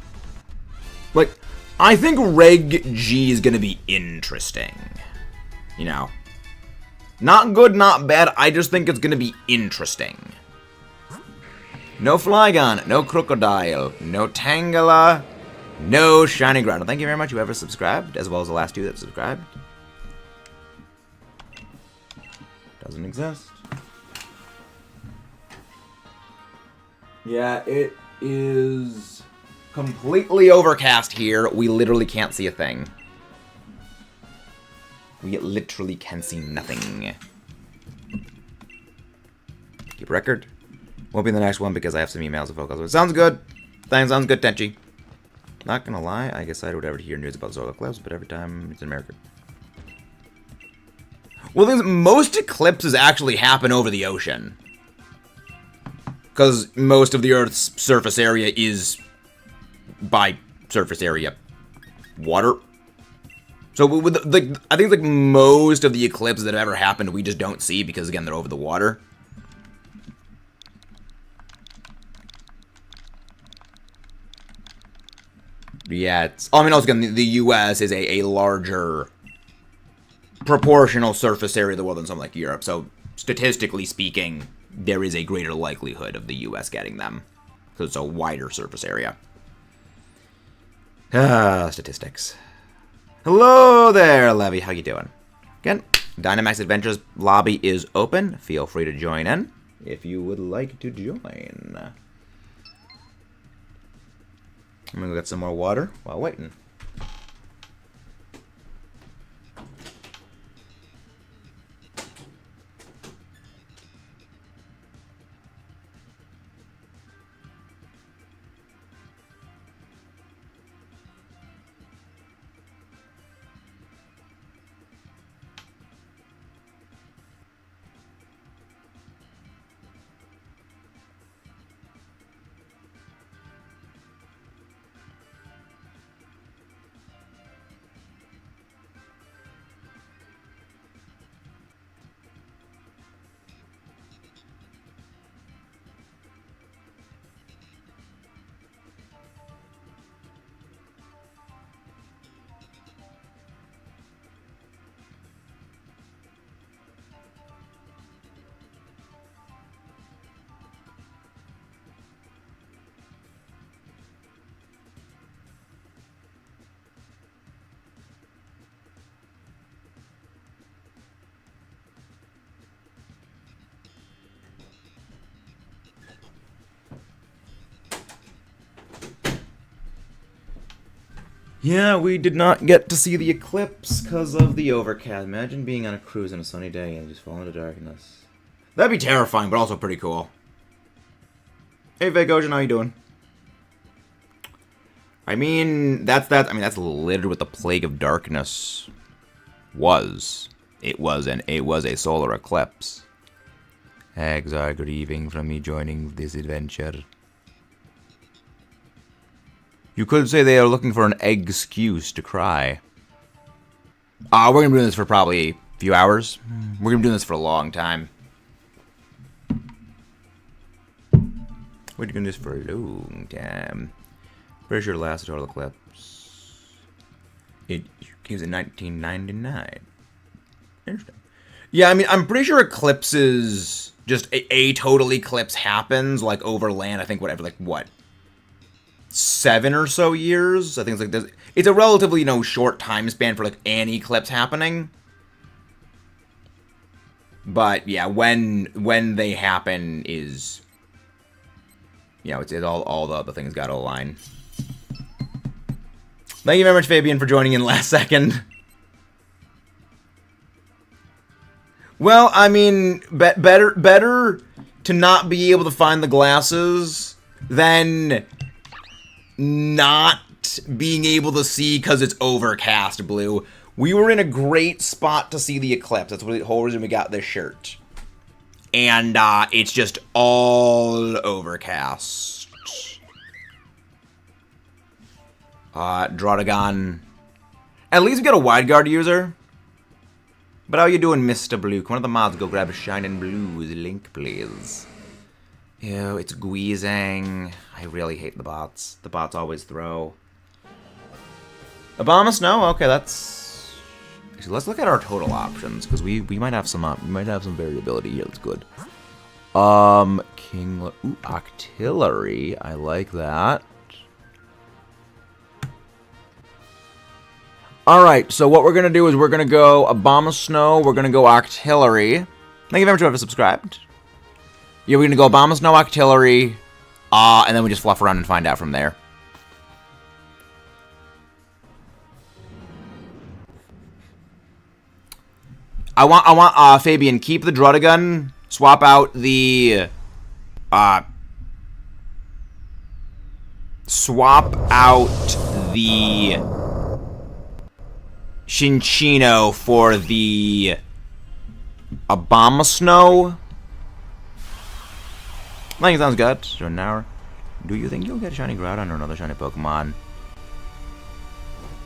Like, I think Reg G is going to be interesting. You know? Not good, not bad. I just think it's going to be interesting. No Flygon, no Crocodile, no Tangela, no Shiny Groudon. Thank you very much, whoever subscribed, as well as the last two that subscribed. Doesn't exist. Yeah, it is completely overcast here. We literally can't see a thing. We literally can see nothing. Keep record. Won't be in the next one because I have some emails to focus on. Sounds good. Thanks, sounds good, Tenchi. Not gonna lie, I decided whatever to hear news about solar eclipse, but every time it's in America. Well, most eclipses actually happen over the ocean. Because most of the Earth's surface area is, by surface area, water. So with I think like most of the eclipses that have ever happened, we just don't see because again they're over the water. Yeah, I mean also again the U.S. is a larger proportional surface area of the world than something like Europe. So statistically speaking, there is a greater likelihood of the U.S. getting them because it's a wider surface area. Statistics. Hello there, Levy. How you doing? Again, Dynamax Adventures lobby is open. Feel free to join in if you would like to join. I'm gonna go get some more water while waiting. Yeah, we did not get to see the eclipse because of the overcast. Imagine being on a cruise on a sunny day and just fall into darkness. That'd be terrifying, but also pretty cool. Hey, Vagosion, how you doing? I mean, that's literally what the Plague of Darkness was. It was a solar eclipse. Eggs are grieving from me joining this adventure. You could say they are looking for an excuse to cry. We're going to be doing this for probably a few hours. We're going to be doing this for a long time. We're doing this for a long time. Pretty sure the last total eclipse. It was in 1999. Interesting. Yeah, I mean, I'm pretty sure eclipses, just a total eclipse happens, like, over land, I think, whatever, like, what? 7 or so years. I think it's like this. It's a relatively, short time span for like an eclipse happening. But yeah, when they happen is, it's all the other things got to align. Thank you very much, Fabian, for joining in last second. Well, I mean, better to not be able to find the glasses than not being able to see because it's overcast, Blue. We were in a great spot to see the eclipse. That's the whole reason we got this shirt. And it's just all overcast. Drotagon. At least we got a wide guard user. But how you doing, Mr. Blue? Can one of the mods go grab a Shining Blues link, please? Ew, it's Guizang. I really hate the bots. The bots always throw. Obama Snow? Okay, that's... Actually, let's look at our total options, because we might have some variability here. That's good. King... Ooh, Octillery. I like that. Alright, so what we're going to do is we're going to go Obama Snow, we're going to go Octillery. Thank you very much for having subscribed. Yeah, we're going to go Obama Snow, Octillery, and then we just fluff around and find out from there. I want Fabian, keep the Drudagun, swap out the, Shinchino for the Obama Snow. I think it sounds good. So an hour. Do you think you'll get a shiny Groudon or another shiny Pokemon?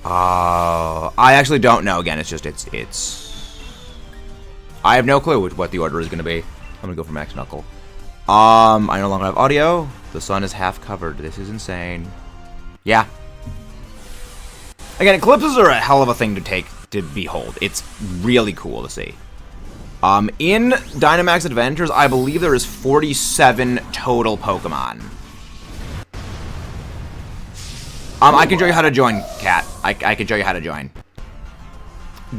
I actually don't know. Again, it's. I have no clue what the order is going to be. I'm going to go for Max Knuckle. I no longer have audio. The sun is half covered. This is insane. Yeah. Again, eclipses are a hell of a thing to behold. It's really cool to see. In Dynamax Adventures, I believe there is 47 total Pokemon. I can show you how to join, Kat. I can show you how to join.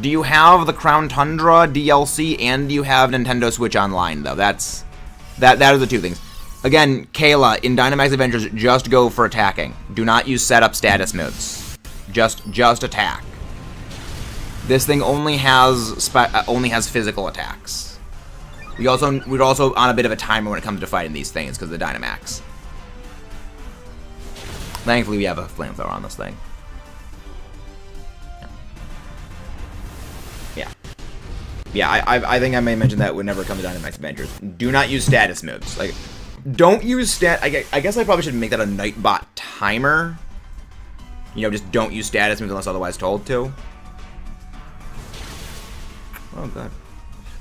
Do you have the Crown Tundra DLC and do you have Nintendo Switch Online, though? That are the two things. Again, Kayla, in Dynamax Adventures, just go for attacking. Do not use setup status moves. Just attack. This thing only has physical attacks. We're also on a bit of a timer when it comes to fighting these things because of the Dynamax. Thankfully, we have a flamethrower on this thing. Yeah, I think I may mention that whenever it comes to Dynamax Adventures. Do not use status moves. Like, don't use I guess I probably should make that a Nightbot timer. You know, just don't use status moves unless otherwise told to. Oh, God.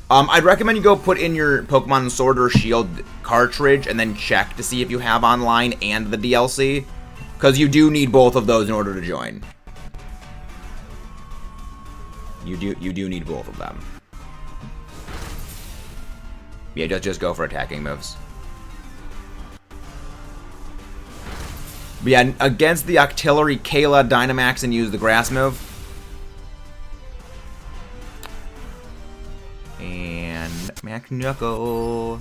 I'd recommend you go put in your Pokemon Sword or Shield cartridge and then check to see if you have online and the DLC. Because you do need both of those in order to join. You do need both of them. Yeah, just go for attacking moves. But yeah, against the Octillery, Kayla, Dynamax, and use the Grass move. And Max Knuckle.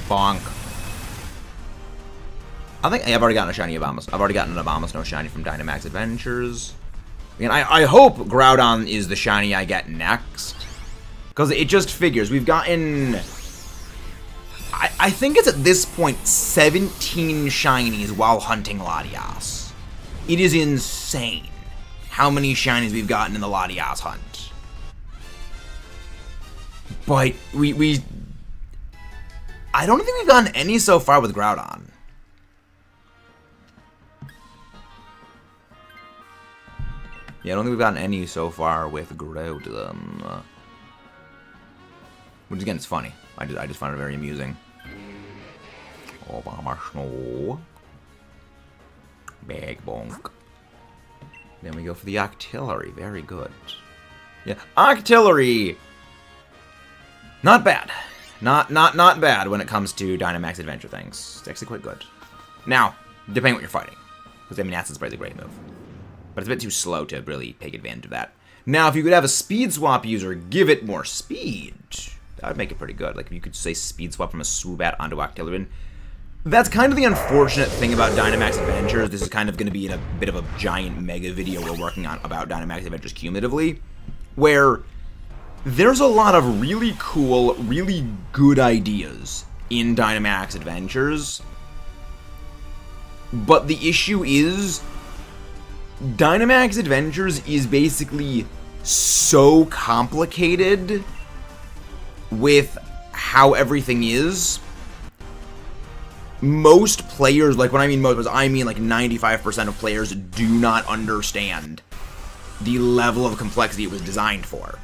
Bonk. I think I've already gotten a shiny Obama. I've already gotten an Obama Snow shiny from Dynamax Adventures. And I hope Groudon is the shiny I get next. Because it just figures. We've gotten... I think it's at this point 17 shinies while hunting Latias. It is insane how many shinies we've gotten in the Latias hunt. But I don't think we've gotten any so far with Groudon. Yeah, I don't think we've gotten any so far with Groudon. Which again, it's funny. I just find it very amusing. Obama Snow. Big bonk. Then we go for the Octillery. Very good. Yeah, Octillery. Not bad. Not bad when it comes to Dynamax Adventure things. It's actually quite good. Now, depending on what you're fighting. Because I mean, Acid Spray is a great move. But it's a bit too slow to really take advantage of that. Now, if you could have a Speed Swap user give it more speed, that would make it pretty good. Like, if you could say Speed Swap from a Swoobat onto Octillery. That's kind of the unfortunate thing about Dynamax Adventures. This is kind of going to be in a bit of a giant mega video we're working on about Dynamax Adventures cumulatively, where there's a lot of really cool, really good ideas in Dynamax Adventures, but the issue is Dynamax Adventures is basically so complicated with how everything is. Most players, like when I mean most, I mean like 95% of players do not understand the level of complexity it was designed for.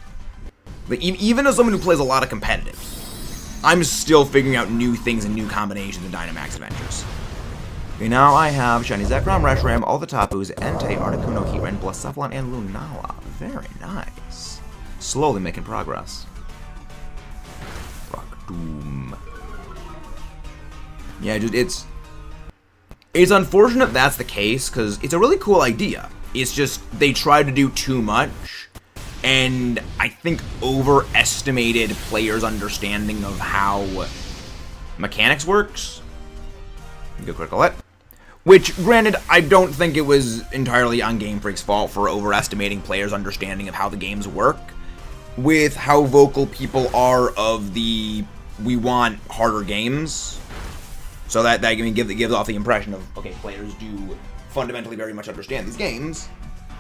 Like, even as someone who plays a lot of competitive, I'm still figuring out new things and new combinations in Dynamax Adventures. Okay, now I have Shiny Zekrom, Reshiram, all the Tapus, Entei, Articuno, Heatran, Blacephalon, and Lunala. Very nice. Slowly making progress. Rock Doom. Yeah, dude, it's unfortunate that's the case, because it's a really cool idea. It's just, they tried to do too much, and I think overestimated players' understanding of how mechanics works. Go critical hit. Which, granted, I don't think it was entirely on Game Freak's fault for overestimating players' understanding of how the games work, with how vocal people are of the, we want harder games. So that gives off the impression of, okay, players do fundamentally very much understand these games.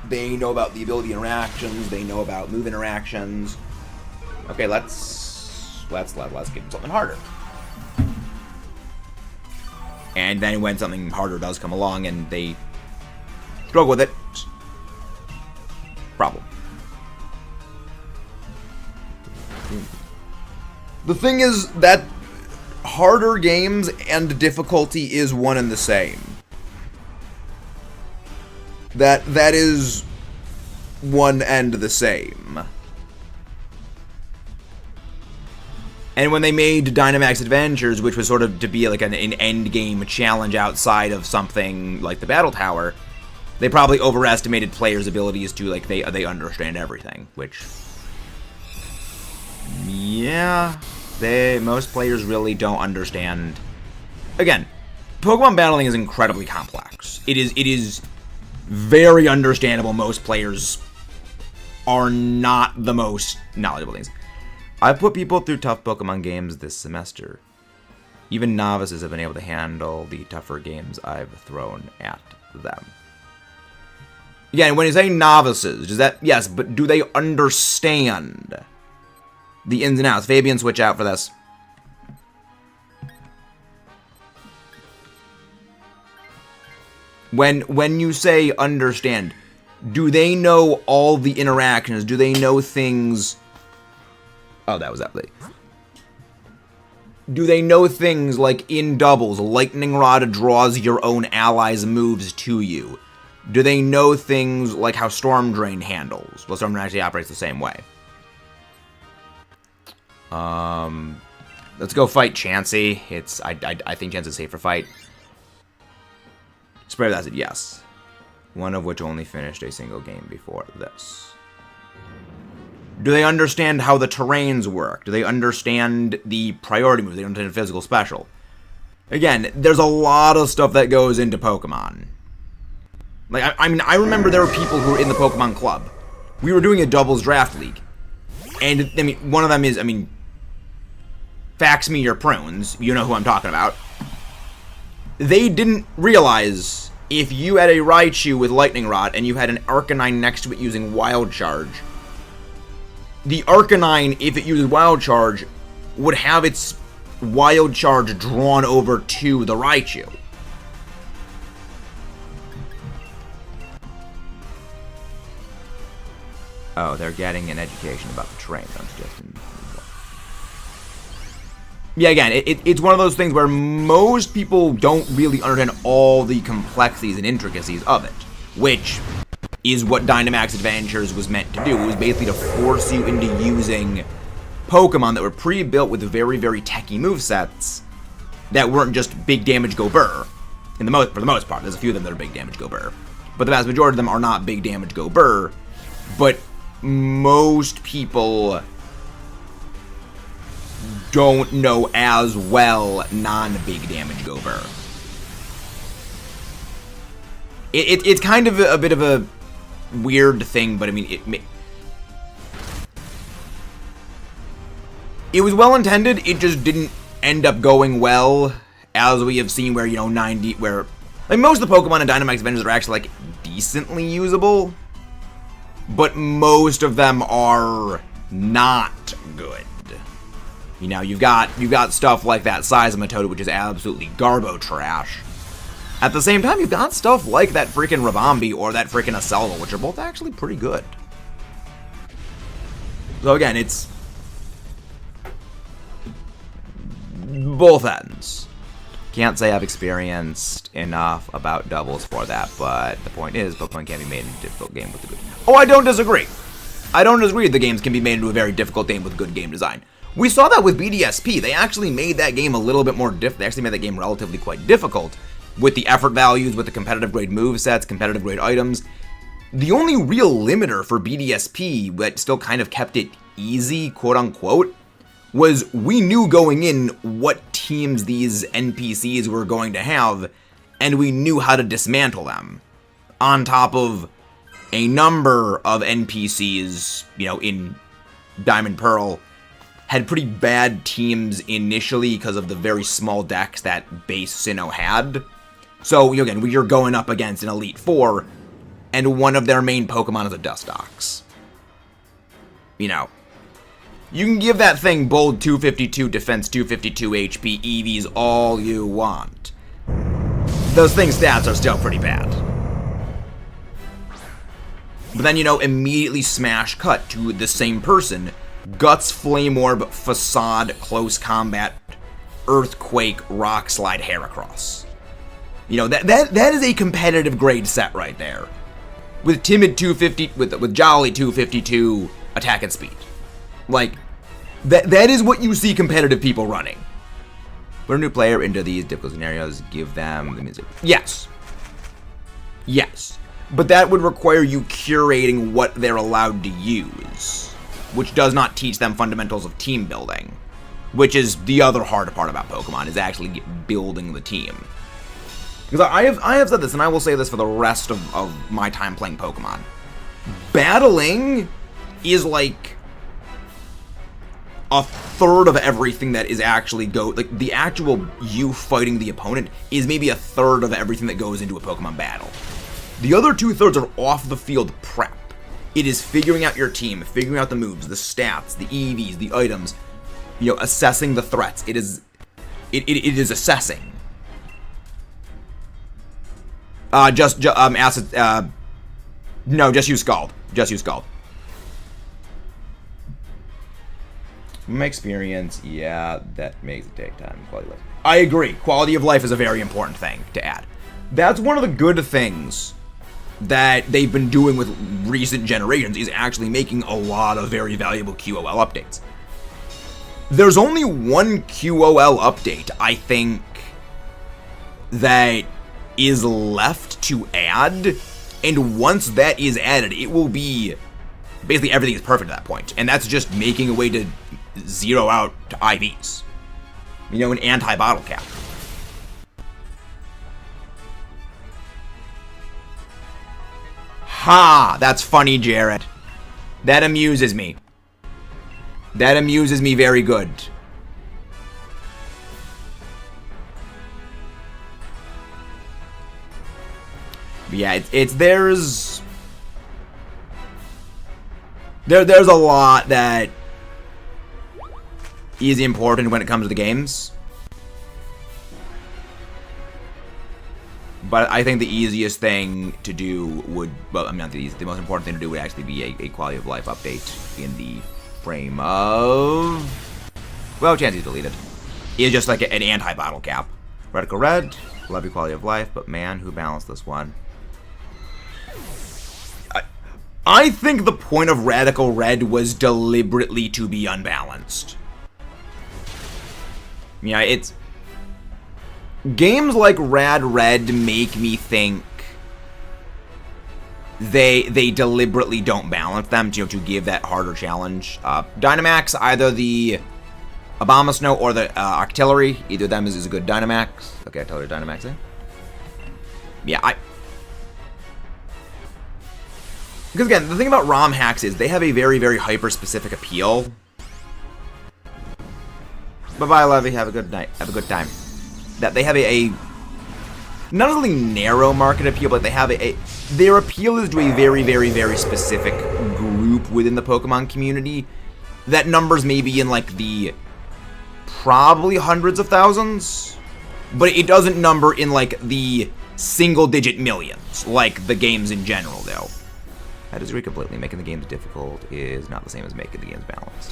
They know about the ability interactions, they know about move interactions. Okay, let's give them something harder. And then when something harder does come along and they struggle with it, problem. The thing is that harder games and difficulty is one and the same. That is one and the same. And when they made Dynamax Adventures, which was sort of to be like an endgame challenge outside of something like the Battle Tower, they probably overestimated players' abilities to, like, they understand everything, which, yeah, most players really don't understand. Again, Pokemon battling is incredibly complex. It is very understandable. Most players are not the most knowledgeable things. I've put people through tough Pokemon games this semester. Even novices have been able to handle the tougher games I've thrown at them. Again, when you say novices, does that, yes, but do they understand the ins and outs? Fabian, switch out for this. When you say understand, do they know all the interactions? Do they know things? Oh, that was that play. Do they know things like in doubles, Lightning Rod draws your own allies' moves to you? Do they know things like how Storm Drain handles? Well, Storm Drain actually operates the same way. Let's go fight Chansey. I think Chansey's safe for fight. Spray of Acid, yes. One of which only finished a single game before this. Do they understand how the terrains work? Do they understand the priority moves? Do they understand physical special? Again, there's a lot of stuff that goes into Pokemon. Like, I mean, I remember there were people who were in the Pokemon Club. We were doing a doubles draft league. And, I mean, one of them is, I mean, fax me your prunes. You know who I'm talking about. They didn't realize if you had a Raichu with Lightning Rod and you had an Arcanine next to it using Wild Charge, the Arcanine, if it uses Wild Charge, would have its Wild Charge drawn over to the Raichu. Oh, they're getting an education about the terrain. Yeah, again, it's one of those things where most people don't really understand all the complexities and intricacies of it, which is what Dynamax Adventures was meant to do. It was basically to force you into using Pokemon that were pre-built with very, very techy movesets that weren't just big damage go burr. For the most part, there's a few of them that are big damage go burr, but the vast majority of them are not big damage go burr. But most people don't know as well non-big damage go burr. It's kind of a bit of a weird thing, but I mean, it was well intended. It just didn't end up going well, as we have seen where, you know, like most of the Pokemon in Dynamax Adventures are actually like decently usable, but most of them are not good. You know, you've got stuff like that Seismitoad, which is absolutely garbo trash. At the same time, you've got stuff like that freaking Rabambi or that freaking Aselva, which are both actually pretty good. So again, it's both ends. Can't say I've experienced enough about doubles for that, but the point is, Pokemon can be made into a difficult game with a good... Oh, I don't disagree. I don't disagree the games can be made into a very difficult game with good game design. We saw that with BDSP. They actually made that game a little bit more they actually made that game relatively quite difficult with the effort values, with the competitive grade movesets, competitive grade items. The only real limiter for BDSP that still kind of kept it easy, quote unquote, was we knew going in what teams these NPCs were going to have, and we knew how to dismantle them. On top of a number of NPCs, you know, in Diamond Pearl, had pretty bad teams initially because of the very small decks that base Sinnoh had. So, again, you're going up against an Elite Four, and one of their main Pokemon is a Dustox. You know, you can give that thing Bold 252, Defense 252 HP, EVs all you want. Those things' stats are still pretty bad. But then, you know, immediately smash cut to the same person. Guts, Flame Orb, Facade, Close Combat, Earthquake, Rock Slide, Heracross. You know, that is a competitive grade set right there. With Timid 250, with Jolly 252 attack and speed. Like, that is what you see competitive people running. Put a new player into these difficult scenarios, give them the music. Yes. Yes. But that would require you curating what they're allowed to use, which does not teach them fundamentals of team building, which is the other hard part about Pokemon, is actually building the team. Because I have said this, and I will say this for the rest of my time playing Pokemon. Battling is like a third of everything that is actually like the actual you fighting the opponent is maybe a third of everything that goes into a Pokemon battle. The other 2/3 are off the field prep. It is figuring out your team, figuring out the moves, the stats, the EVs, the items, you know, assessing the threats. It is assessing. Acid, no, just use Scald. Just use Scald. From my experience, yeah, that makes it take time. Quality of life. I agree. Quality of life is a very important thing to add. That's one of the good things that they've been doing with recent generations, is actually making a lot of very valuable QOL updates. There's only one QOL update, I think, that is left to add, and once that is added, it will be basically everything is perfect at that point, and that's just making a way to zero out to IVs. You know, an anti-bottle cap. Ha! That's funny, Jared. That amuses me. That amuses me very good. But yeah, there's a lot that is important when it comes to the games. But I think the easiest thing to do would, well, I mean, not the easiest, the most important thing to do would actually be a quality of life update in the frame of, well, Chansey's deleted. It's just like an anti-bottle cap. Radical Red, love your quality of life, but man, who balanced this one? I think the point of Radical Red was deliberately to be unbalanced. Yeah, it's... Games like Rad Red make me think they deliberately don't balance them to give that harder challenge. Dynamax, either the Abomasnow or the Artillery, either of them is a good Dynamax. Okay, Artillery Dynamax there. Yeah, because again, the thing about ROM hacks is they have a very, very hyper-specific appeal. Bye-bye, Levy. Have a good night. Have a good time. That they have a not only narrow market appeal, but they have their appeal is to a very, very, very specific group within the Pokemon community. That numbers maybe in like the probably hundreds of thousands, but it doesn't number in like the single-digit millions, like the games in general, though. I disagree completely. Making the games difficult is not the same as making the games balanced.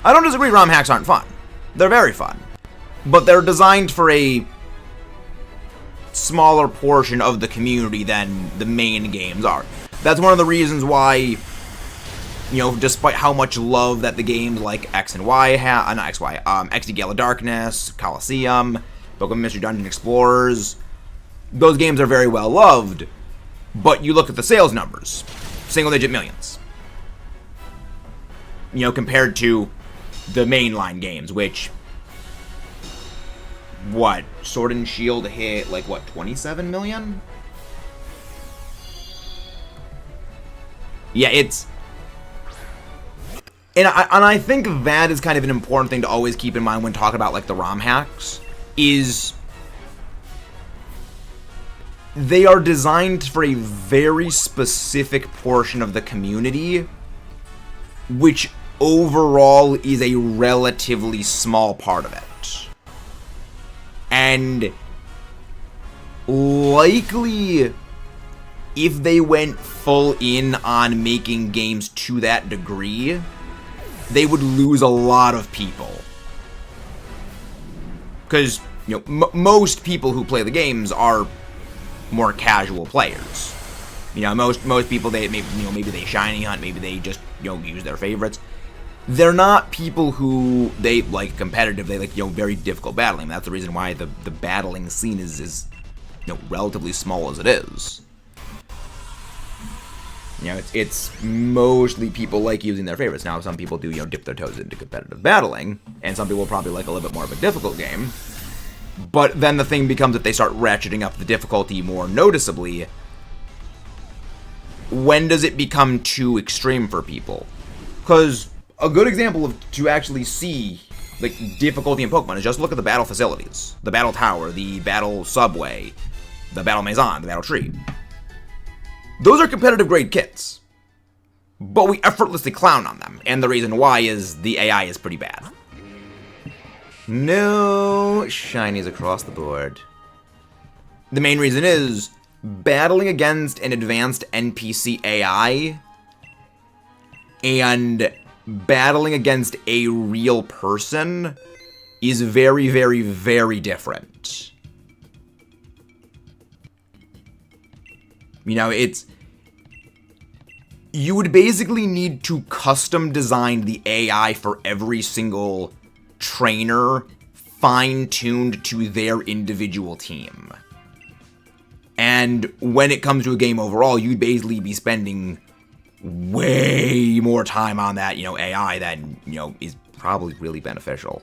I don't disagree ROM hacks aren't fun. They're very fun. But they're designed for a smaller portion of the community than the main games are. That's one of the reasons why, you know, despite how much love that the games like X and Y have, not X, Y, XD Gala Darkness, Coliseum, Pokemon Mystery Dungeon Explorers, those games are very well loved, but you look at the sales numbers, single-digit millions. You know, compared to the mainline games, which, what, Sword and Shield hit, like, what, 27 million? Yeah, it's... And I think that is kind of an important thing to always keep in mind when talking about, like, the ROM hacks, is... they are designed for a very specific portion of the community, which overall is a relatively small part of it. And likely, if they went full in on making games to that degree, they would lose a lot of people. Because, you know, most people who play the games are more casual players. You know, most people, they maybe they shiny hunt, maybe they just, you know, use their favorites. They're not people who they like competitive. They like, you know, very difficult battling. That's the reason why the battling scene is you know, relatively small as it is. You know, it's mostly people like using their favorites. Now, some people do, you know, dip their toes into competitive battling, and some people probably like a little bit more of a difficult game. But then the thing becomes, if they start ratcheting up the difficulty more noticeably, when does it become too extreme for people? Because a good example of to actually see like difficulty in Pokemon is just look at the battle facilities, the battle tower, the battle subway, the battle maison, the battle tree. Those are competitive grade kits, but we effortlessly clown on them, and the reason why is the AI is pretty bad. No shinies across the board. The main reason is battling against an advanced NPC AI and battling against a real person is very, very, very different. You know, you would basically need to custom design the AI for every single trainer, fine-tuned to their individual team. And when it comes to a game overall, you'd basically be spending way more time on that, you know, AI than, you know, is probably really beneficial.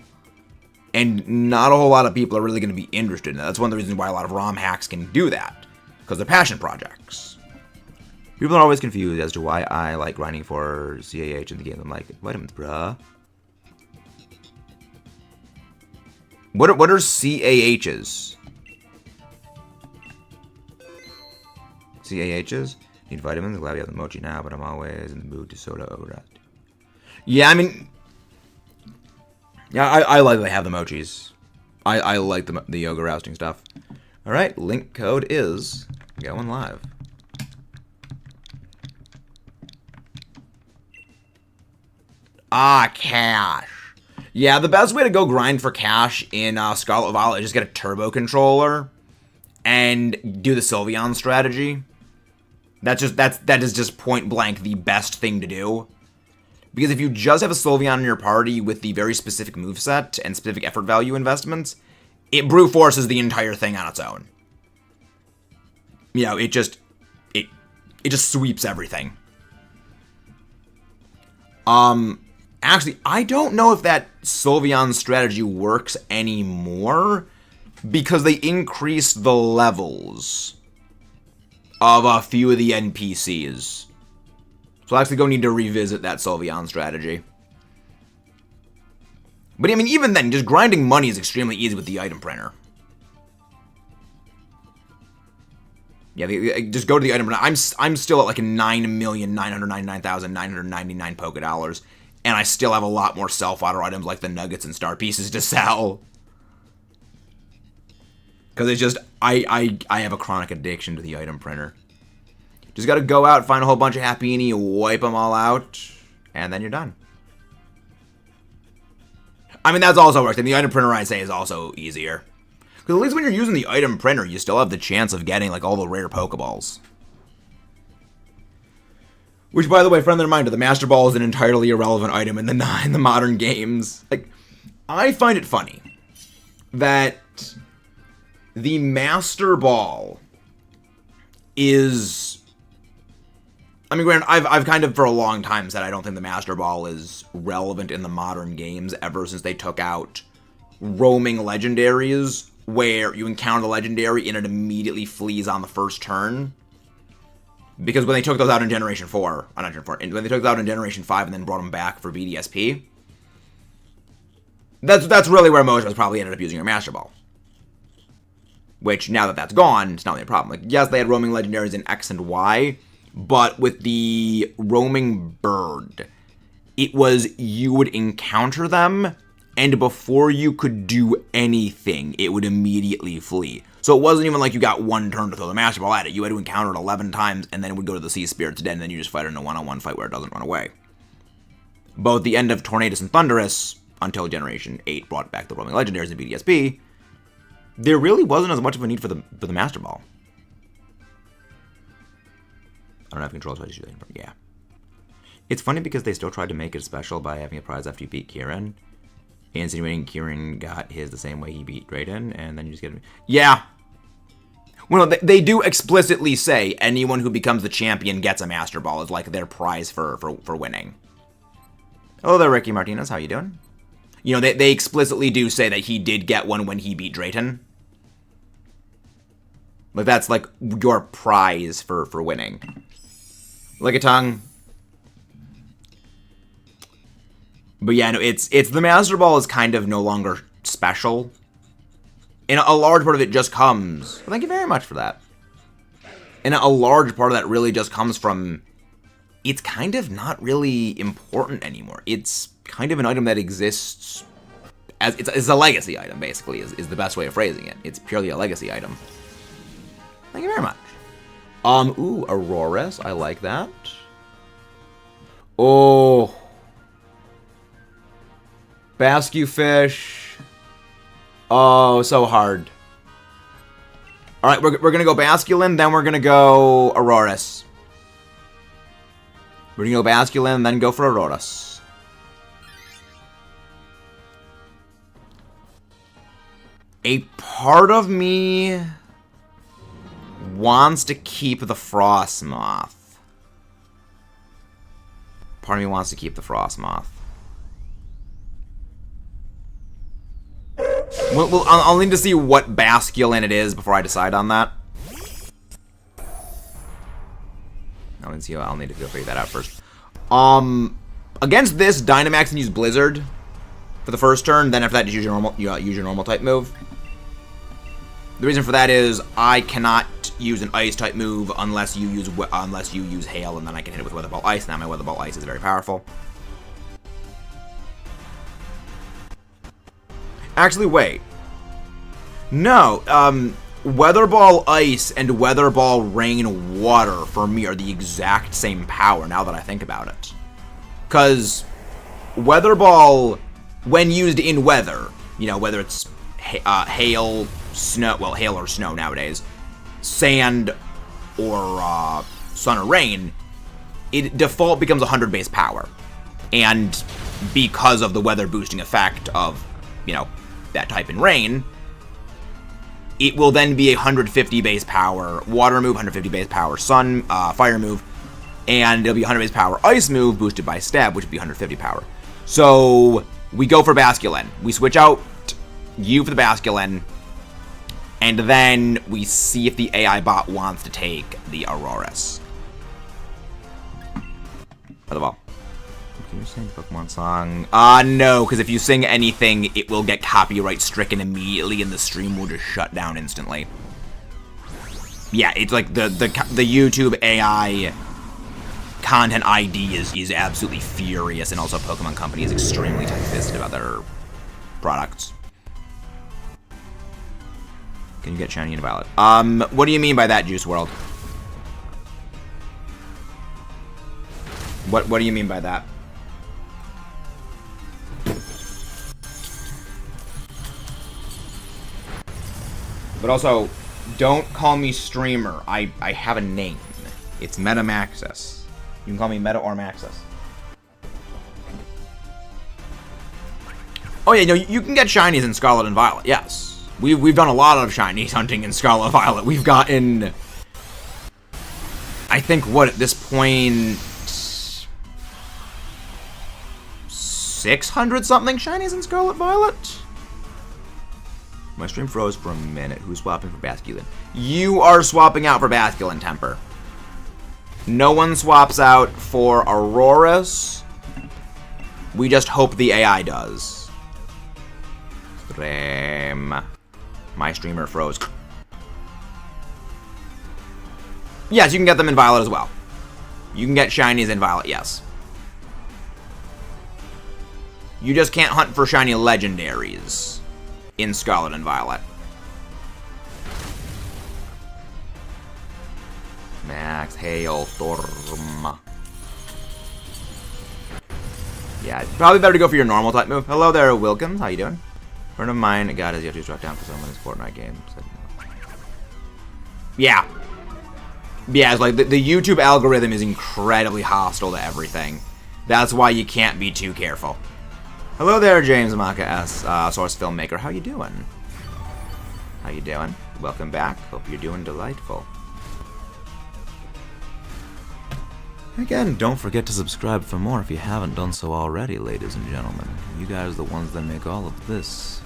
And not a whole lot of people are really going to be interested in that. That's one of the reasons why a lot of ROM hacks can do that, because they're passion projects. People are always confused as to why I like grinding for CAH in the game. I'm like, vitamins, bruh. What are CAHs? CAHs? Need vitamins. Glad we have the mochi now, but I'm always in the mood to soda override. Yeah, I mean, yeah, I like they have the mochis. I like the yoga rousting stuff. All right, link code is going live. Ah, cash. Yeah, the best way to go grind for cash in Scarlet Violet is just get a turbo controller and do the Sylveon strategy. That is just point blank the best thing to do. Because if you just have a Sylveon in your party with the very specific moveset and specific effort value investments, it brute forces the entire thing on its own. You know, it just sweeps everything. Actually, I don't know if that Sylveon strategy works anymore because they increased the levels of a few of the NPCs. So I actually go need to revisit that Sylveon strategy. But I mean, even then, just grinding money is extremely easy with the item printer. Yeah, just go to the item printer. I'm still at like 9,999,999 Poké Dollars, and I still have a lot more self-auto items like the nuggets and star pieces to sell. Because it's just, I have a chronic addiction to the item printer. Just gotta go out, find a whole bunch of Happiny, wipe them all out, and then you're done. I mean, that's also works. And the item printer, I'd say, is also easier. Because at least when you're using the item printer, you still have the chance of getting, like, all the rare Pokeballs. Which, by the way, friendly reminder, the Master Ball is an entirely irrelevant item in the modern games. Like, I find it funny that the Master Ball is... I mean, granted, I've kind of for a long time said I don't think the Master Ball is relevant in the modern games ever since they took out roaming legendaries, where you encounter the legendary and it immediately flees on the first turn. Because when they took those out in Generation 4, not Generation 4, when they took those out in Generation 5 and then brought them back for BDSP, that's really where most of us probably ended up using your Master Ball. Which, now that that's gone, it's not really a problem. Like, yes, they had roaming legendaries in X and Y, but with the roaming bird, it was you would encounter them, and before you could do anything, it would immediately flee. So it wasn't even like you got one turn to throw the Master Ball at it. You had to encounter it 11 times, and then it would go to the Sea Spirit's Den, and then you just fight it in a one-on-one fight where it doesn't run away. Both the end of Tornadus and Thundurus, until Generation 8 brought back the roaming legendaries in BDSP, there really wasn't as much of a need for the Master Ball. I don't have control, so I just use it. Yeah. It's funny because they still tried to make it special by having a prize after you beat Kieran. Insinuating Kieran got his the same way he beat Drayden, and then you just get him. Yeah. Well, they do explicitly say anyone who becomes the champion gets a Master Ball as like their prize for winning. Hello there, Ricky Martinez. How you doing? You know, they explicitly do say that he did get one when he beat Drayton. Like, that's like your prize for winning. Like a tongue. But yeah, no, it's the Master Ball is kind of no longer special. And a large part of it just comes... Well, thank you very much for that. And a large part of that really just comes from... It's kind of not really important anymore. It's kind of an item that exists... as it's a legacy item, basically, is the best way of phrasing it. It's purely a legacy item. Thank you very much. Ooh, Aurorus. I like that. Oh... Bascue Fish. Oh, so hard. Alright, we're gonna go Basculin, then we're gonna go Aurorus. We're gonna go Basculin, then go for Aurorus. A part of me wants to keep the Frostmoth. Part of me wants to keep the Frostmoth. I'll need to see what Basculin it is before I decide on that. I'll need to figure that out first. Against this, Dynamax can use Blizzard for the first turn. Then after that, just use your normal type move. The reason for that is I cannot use an Ice type move unless you use Hail, and then I can hit it with Weather Ball Ice. Now my Weather Ball Ice is very powerful. Actually, wait. No, Weather Ball Ice and Weather Ball Rain Water, for me, are the exact same power, now that I think about it. Because Weather Ball, when used in weather, you know, whether it's hail, snow, well, hail or snow nowadays, sand, or sun or rain, it default becomes 100 base power. And because of the weather boosting effect of, you know, that type in rain, it will then be 150 base power water move, 150 base power sun, fire move, and it'll be 100 base power ice move boosted by stab, which would be 150 power. So we go for Basculin. We switch out you for the Basculin, and then we see if the AI bot wants to take the Aurorus. First of all, can you sing Pokemon song? No, because if you sing anything, it will get copyright stricken immediately, and the stream will just shut down instantly. Yeah, it's like the YouTube AI content ID is absolutely furious, and also Pokemon Company is extremely tight-fisted about their products. Can you get Shiny and Violet? What do you mean by that, Juice World? What do you mean by that? But also, don't call me streamer. I have a name. It's Metamaxis. You can call me Meta or Maxis. Oh yeah, no, you can get shinies in Scarlet and Violet, yes. We've done a lot of shinies hunting in Scarlet and Violet. We've gotten, I think, what, at this point, 600-something shinies in Scarlet Violet? My stream froze for a minute. Who's swapping for Basculin? You are swapping out for Basculin, Temper. No one swaps out for Auroras. We just hope the AI does. Stream. My streamer froze. Yes, you can get them in Violet as well. You can get shinies in Violet, yes. You just can't hunt for shiny legendaries in Scarlet and Violet. Max Hailstorm. Yeah, probably better to go for your normal type move. Hello there, Wilkins. How you doing? A friend of mine got his Yoshi struck down for some of his Fortnite games. Yeah. Yeah, it's like the YouTube algorithm is incredibly hostile to everything. That's why you can't be too careful. Hello there, James Maka S, source filmmaker. How you doing? How you doing? Welcome back. Hope you're doing delightful. Again, don't forget to subscribe for more if you haven't done so already, ladies and gentlemen. You guys are the ones that make all of this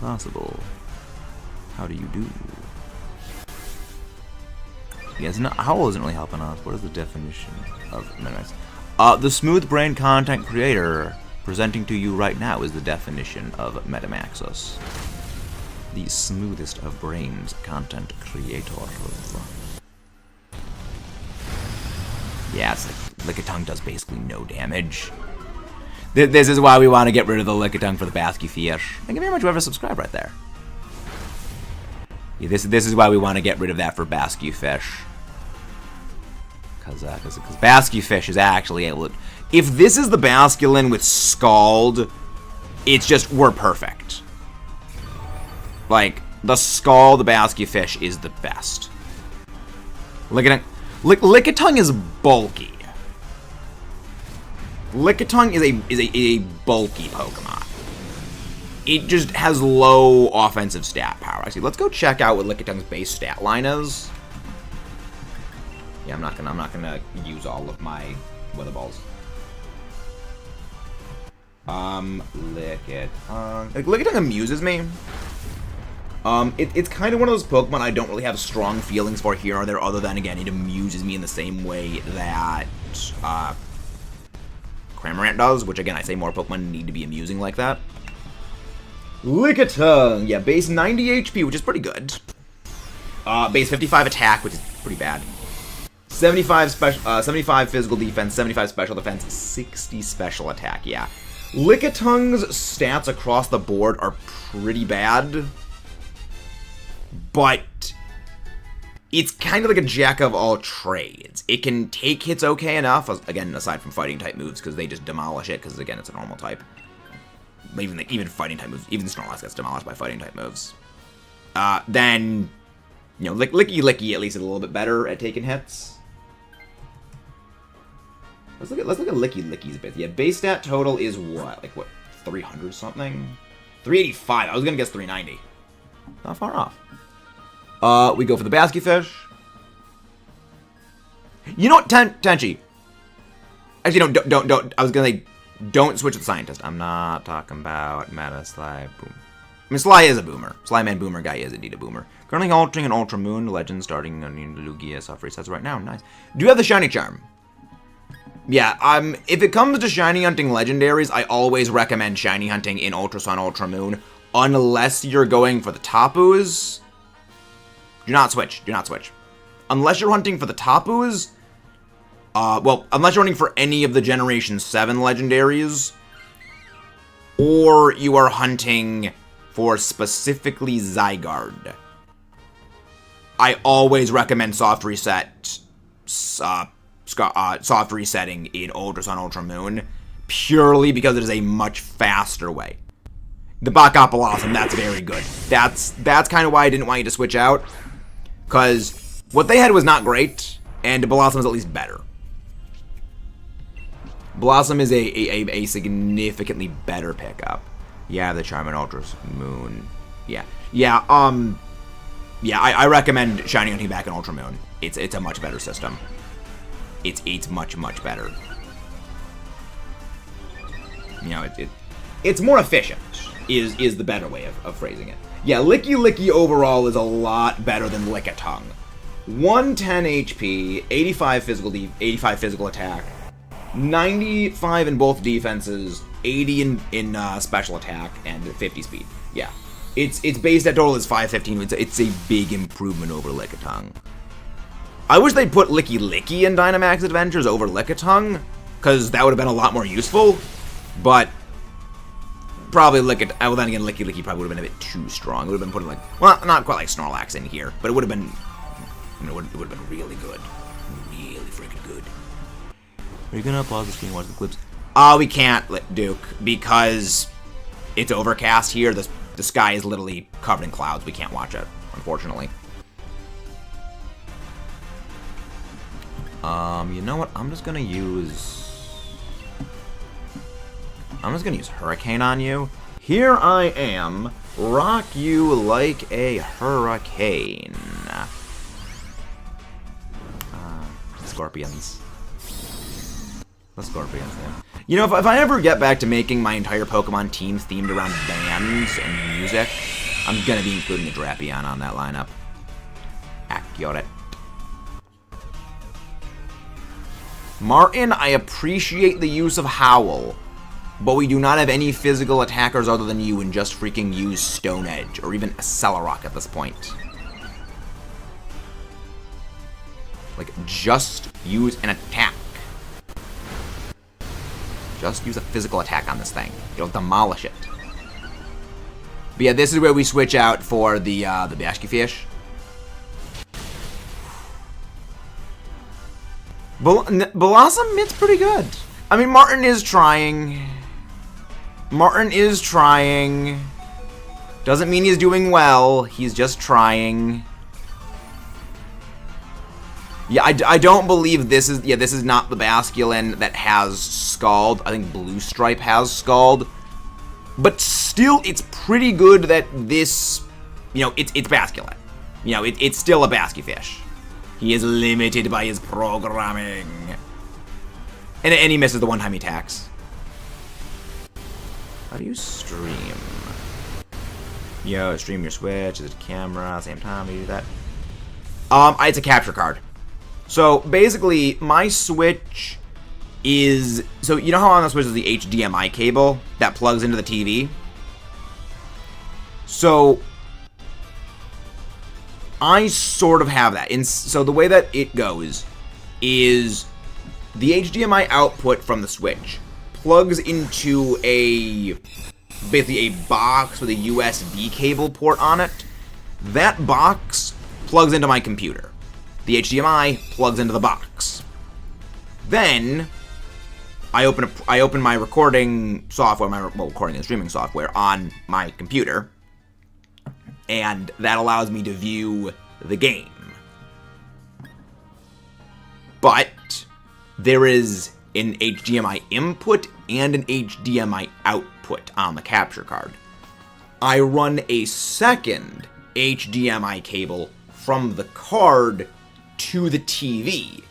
possible. How do you do? Yes, no, Howl isn't really helping us. What is the definition of Metamax? The smooth brain content creator presenting to you right now is the definition of Metamaxis. The smoothest of brains content creator. Yeah, it's like Lickitung does basically no damage. This is why we want to get rid of the Lickitung for the Basky Fish. Thank you very much, whoever subscribed right there. Yeah, this is why we want to get rid of that for Basky Fish. Because Basky Fish is actually able to... If this is the Basculin with Scald, it's just, we're perfect. Like, the Scald Basky Fish is the best. Lickitung is bulky. Lickitung is a bulky Pokemon. It just has low offensive stat power. Actually, let's go check out what Lickitung's base stat line is. Yeah, I'm not gonna use all of my Weather Balls. Lickitung. Like, Lickitung amuses me. It's kind of one of those Pokemon I don't really have strong feelings for here or there, other than, again, it amuses me in the same way that Cramorant does, which, again, I say more Pokemon need to be amusing like that. Lickitung! Yeah, base 90 HP, which is pretty good. Base 55 attack, which is pretty bad. 75 physical defense, 75 special defense, 60 special attack, yeah. Lickitung's stats across the board are pretty bad. But it's kind of like a jack of all trades. It can take hits okay enough, again, aside from fighting type moves, because they just demolish it, because, again, it's a normal type. Even fighting type moves, even Snorlax gets demolished by fighting type moves. Then, you know, Licky at least is a little bit better at taking hits. Let's look at Licky's bit. Yeah, base stat total is what? Like, what, 300 something? 385. I was gonna guess 390. Not far off. We go for the Basky Fish. You know what, Tenchi? Actually, no, don't. I was gonna say, don't switch to the Scientist. I'm not talking about Meta Sly Boom. I mean, Sly is a boomer. Slyman Boomer guy is indeed a boomer. Currently altering an Ultra Moon Legend starting on Lugia soft resets right now. Nice. Do you have the Shiny Charm? Yeah, if it comes to shiny hunting legendaries, I always recommend shiny hunting in Ultra Sun, Ultra Moon, unless you're going for the Tapus. Do not switch. Do not switch. Unless you're hunting for the Tapus, well, unless you're hunting for any of the Generation 7 legendaries, or you are hunting for specifically Zygarde. I always recommend soft reset, soft resetting in Ultra Sun, Ultra Moon, purely because it is a much faster way. The bot got Blossom. That's very good. That's kind of why I didn't want you to switch out. Because what they had was not great, and Blossom is at least better. Blossom is a significantly better pickup. Yeah, the Charmin Ultra Moon. Yeah. I recommend Shiny Hunting back in Ultra Moon. It's a much better system. It's much better. You know, it's more efficient. Is the better way of phrasing it. Yeah, Licky overall is a lot better than Lickitung. 110 HP, 85 physical attack, 95 in both defenses, 80 in special attack, and 50 speed. Yeah, its base stat total is 515. It's a big improvement over Lickitung. I wish they'd put Licky in Dynamax Adventures over Lickitung, because that would have been a lot more useful. But probably well, then again, Licky probably would have been a bit too strong. It would have been putting like, well, not quite like Snorlax in here, but it would have been, it would have been really good, really freaking good. Are you gonna pause the screen and watch the clips? We can't, Duke, because it's overcast here. The sky is literally covered in clouds. We can't watch it, unfortunately. You know what? I'm just gonna use Hurricane on you. Here I am. Rock you like a hurricane. Scorpions. The Scorpions, yeah. You know, if I ever get back to making my entire Pokemon team themed around bands and music, I'm gonna be including a Drapion on that lineup. Accurate. Martin, I appreciate the use of Howl, but we do not have any physical attackers other than you, and just freaking use Stone Edge, or even Accelerock at this point. Like, just use an attack. Just use a physical attack on this thing. It'll demolish it. But yeah, this is where we switch out for the Bashki Fish. Blossom, it's pretty good. I mean, Martin is trying. Doesn't mean he's doing well. He's just trying. Yeah, I don't believe this is... Yeah, this is not the Basculin that has Scald. I think Blue Stripe has Scald. But still, it's pretty good that this... You know, it's Basculin. You know, it's still a Basky Fish. He is limited by his programming. And he misses the one time he attacks. How do you stream? Yo, stream your Switch, is it camera, same time, you do that? It's a capture card. So, basically, my Switch is... So, you know how on the Switch is the HDMI cable that plugs into the TV? So, I sort of have that. So the way that it goes is the HDMI output from the Switch plugs into basically a box with a USB cable port on it. That box plugs into my computer. The HDMI plugs into the box. Then I open my recording software, recording and streaming software on my computer. And that allows me to view the game. But there is an HDMI input and an HDMI output on the capture card. I run a second HDMI cable from the card to the TV.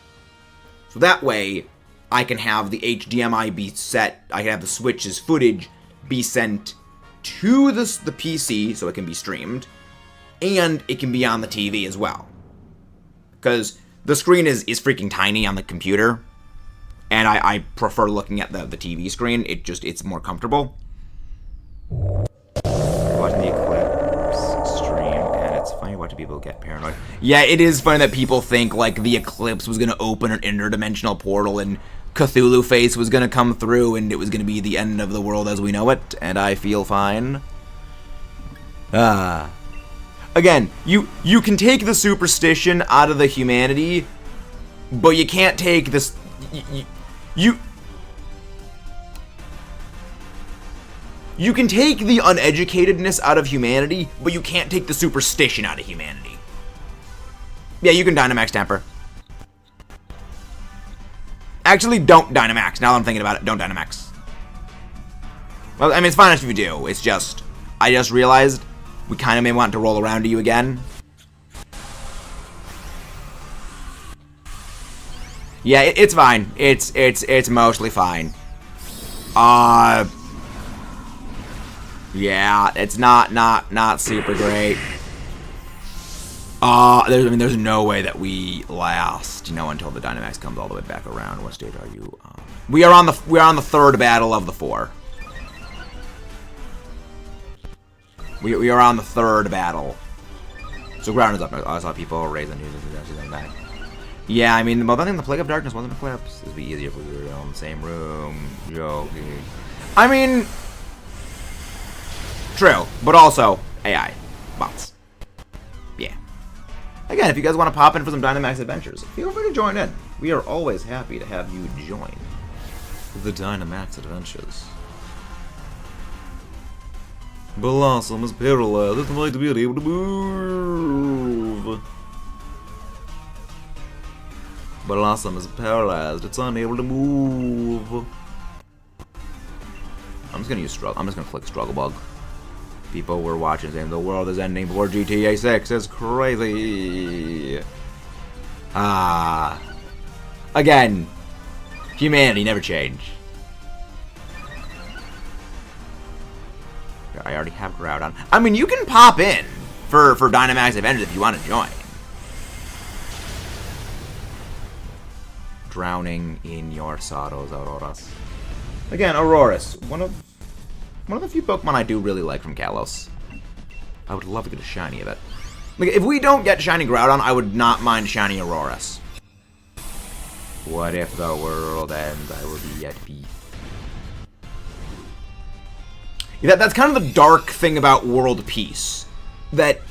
So that way, I can have the HDMI be set, I can have the Switch's footage be sent to the PC so it can be streamed, and it can be on the TV as well. Because the screen is freaking tiny on the computer, and I prefer looking at the TV screen. It's more comfortable. Watching the Eclipse stream, and it's funny watching people get paranoid. Yeah, it is funny that people think like the Eclipse was gonna open an interdimensional portal and Cthulhu Face was gonna come through and it was gonna be the end of the world as we know it, and I feel fine. Again, you can take the superstition out of the humanity, but you can't take this. You can take the uneducatedness out of humanity, but you can't take the superstition out of humanity. Yeah, you can Dynamax Temper. Actually, don't Dynamax. Now that I'm thinking about it, don't Dynamax. Well, I mean, it's fine if you do. It's just, I just realized we kind of may want to roll around to you again. Yeah, it's fine. It's mostly fine. Yeah, it's not super great. There's no way that we last, until the Dynamax comes all the way back around. What stage are you? We're on the third battle of the 4. We are on the third battle. So Groudon is up. I saw people raising his back. Yeah, I mean, I think the Plague of Darkness wasn't Eclipse. It'd be easier if we were all in the same room. Joking. I mean, true, but also AI bots. Yeah. Again, if you guys want to pop in for some Dynamax adventures, feel free to join in. We are always happy to have you join the Dynamax adventures. Blossom is paralyzed. It's like to be able to move. Blossom is paralyzed. It's unable to move. I'm just gonna click Struggle Bug. People were watching saying the world is ending before GTA 6. It's crazy. Again, humanity never change. I already have Groudon. I mean, you can pop in for Dynamax Adventures if you want to join. Drowning in your sorrows, Auroras. Again, Auroras, one of the few Pokemon I do really like from Kalos. I would love to get a shiny of it. Like, if we don't get shiny Groudon, I would not mind shiny Auroras. What if the world ends? I will be at peace. Yeah, that's kind of the dark thing about world peace. That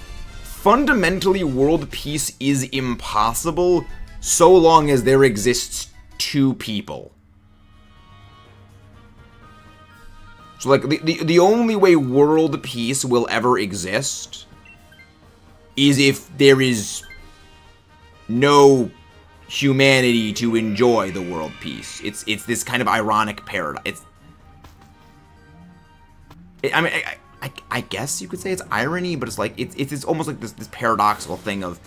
fundamentally world peace is impossible so long as there exists 2 people. So, like, the only way world peace will ever exist is if there is no humanity to enjoy the world peace. It's this kind of ironic paradox. I guess you could say it's irony, but it's like it's almost like this paradoxical thing of,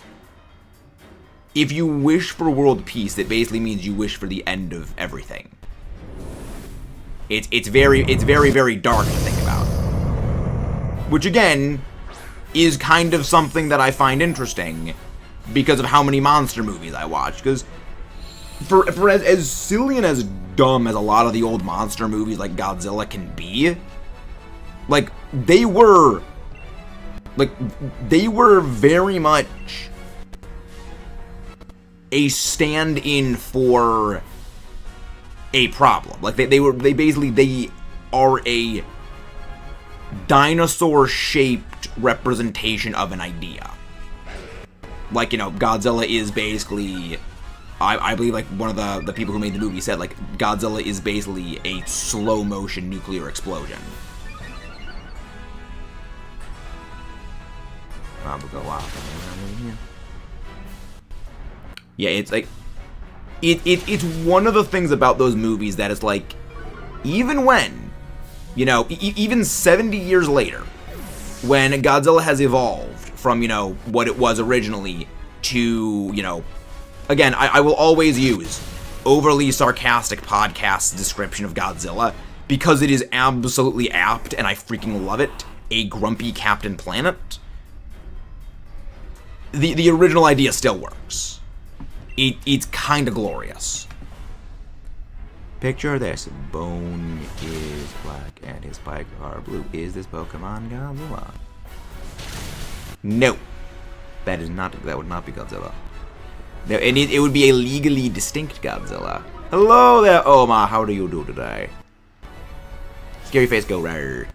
if you wish for world peace, that basically means you wish for the end of everything. It's very dark to think about. Which again is kind of something that I find interesting because of how many monster movies I watch. Because for as silly and as dumb as a lot of the old monster movies like Godzilla can be, like they were very much a stand-in for a problem. Like they are a dinosaur-shaped representation of an idea. Like, Godzilla is basically, I believe, like, one of the people who made the movie said, like, Godzilla is basically a slow-motion nuclear explosion. Yeah, it's like, it's one of the things about those movies that is like, even when, even 70 years later, when Godzilla has evolved from, what it was originally to, again, I will always use overly sarcastic podcast description of Godzilla because it is absolutely apt and I freaking love it. A grumpy Captain Planet. The original idea still works. It's kind of glorious. Picture this. Bone is black and his spikes are blue. Is this Pokemon Godzilla? No. That would not be Godzilla. No, and it would be a legally distinct Godzilla. Hello there, Oma. How do you do today? Scary face go rar.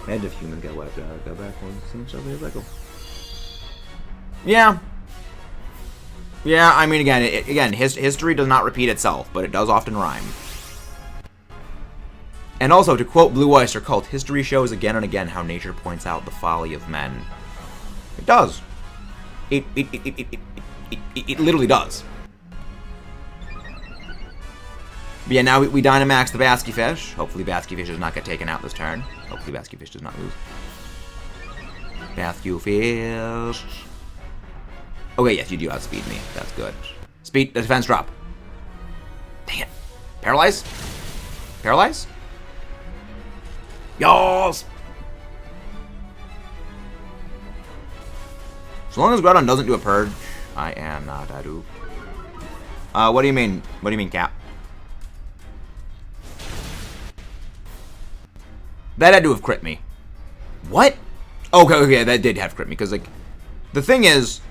And if humans get wiped out, go back one cycle. Yeah. Yeah, I mean, again, history does not repeat itself, but it does often rhyme. And also, to quote Blue Oyster Cult, history shows again and again how nature points out the folly of men. It does. It literally does. But yeah, now we Dynamax the Basky Fish. Hopefully Basky Fish does not get taken out this turn. Hopefully Basky Fish does not lose. Basky Fish. Okay, yes, you do outspeed me. That's good. Speed, the defense drop. Dang it. Paralyze? Paralyze? Yos! As long as Groudon doesn't do a purge, I am not a dupe. What do you mean? What do you mean, Cap? That had to have crit me. What? Okay, that did have crit me, because, like, the thing is,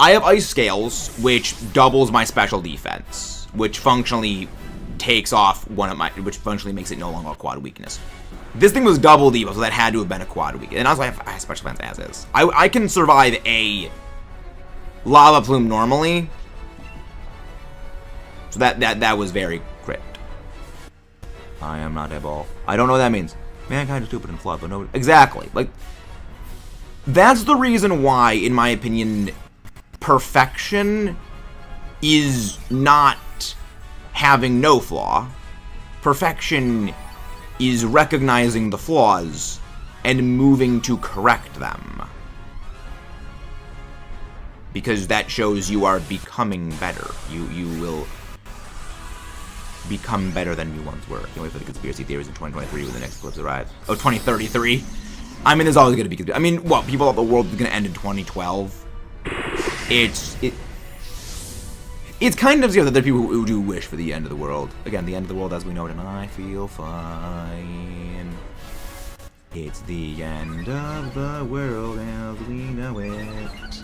I have Ice Scales, which doubles my special defense, which functionally takes off one of my, which functionally makes it no longer a quad weakness. This thing was double debuff, so that had to have been a quad weakness. And also I have special defense as is. I can survive a Lava Plume normally, so that was very crit. I am not a ball. I don't know what that means. Mankind is stupid and flawed, but no. Exactly. Like, that's the reason why, in my opinion, perfection is not having no flaw. Perfection is recognizing the flaws and moving to correct them. Because that shows you are becoming better. You will become better than you once were. Can't wait for the conspiracy theories in 2023 when the next Eclipse arrives. Oh, 2033? I mean, there's always going to be... I mean, what? People thought the world was going to end in 2012? It's kind of zero that there are people who do wish for the end of the world. Again, the end of the world as we know it, and I feel fine. It's the end of the world as we know it.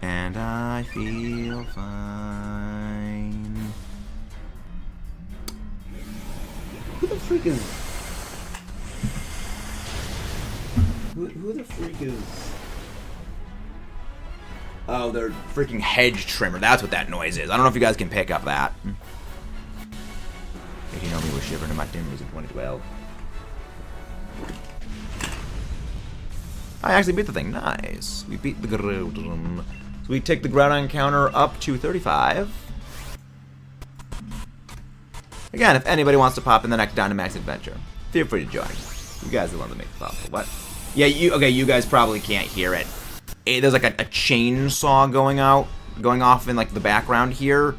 And I feel fine. Who the freak is... Who the freak is... Oh, they're freaking hedge trimmer. That's what that noise is. I don't know if you guys can pick up that. If you know me, was shivering in my timbers in 2012. I actually beat the thing. Nice. We beat the Groudon. So we take the Groudon counter up to 35. Again, if anybody wants to pop in the next Dynamax adventure, feel free to join. You guys are the ones that make it possible. What? Yeah, you guys probably can't hear it. There's like a chainsaw going off in like the background here,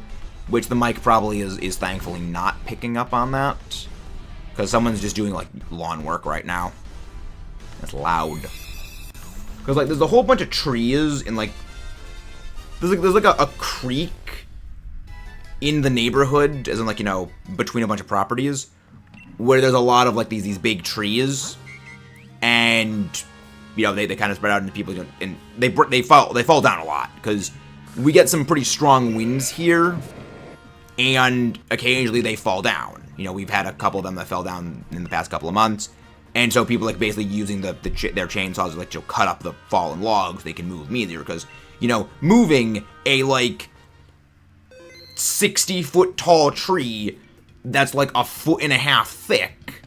which the mic probably is thankfully not picking up on that, because someone's just doing like lawn work right now. That's loud. Because like there's a whole bunch of trees in like there's like a creek in the neighborhood, as in like, you know, between a bunch of properties, where there's a lot of like these big trees, and you know, they kind of spread out into people, and they fall down a lot, because we get some pretty strong winds here, and occasionally they fall down. You know, we've had a couple of them that fell down in the past couple of months, and so people like basically using their chainsaws like to cut up the fallen logs. They can move them easier, because, you know, moving a like 60-foot tall tree that's like 1.5 feet thick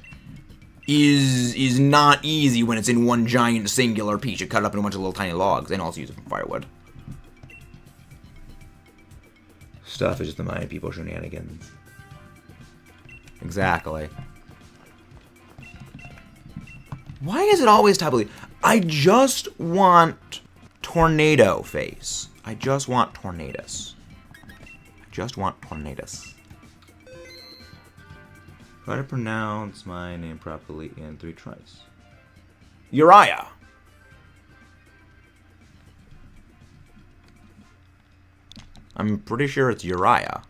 is not easy when it's in one giant singular piece. You cut it up in a bunch of little tiny logs, and also use it for firewood. Stuff is just the Mayan people shenanigans. Exactly. Why is it always taboo? I just want Tornado Face. I just want Tornadus. Just want Tornadus. Try to pronounce my name properly in 3 tries. Uriah. I'm pretty sure it's Uriah.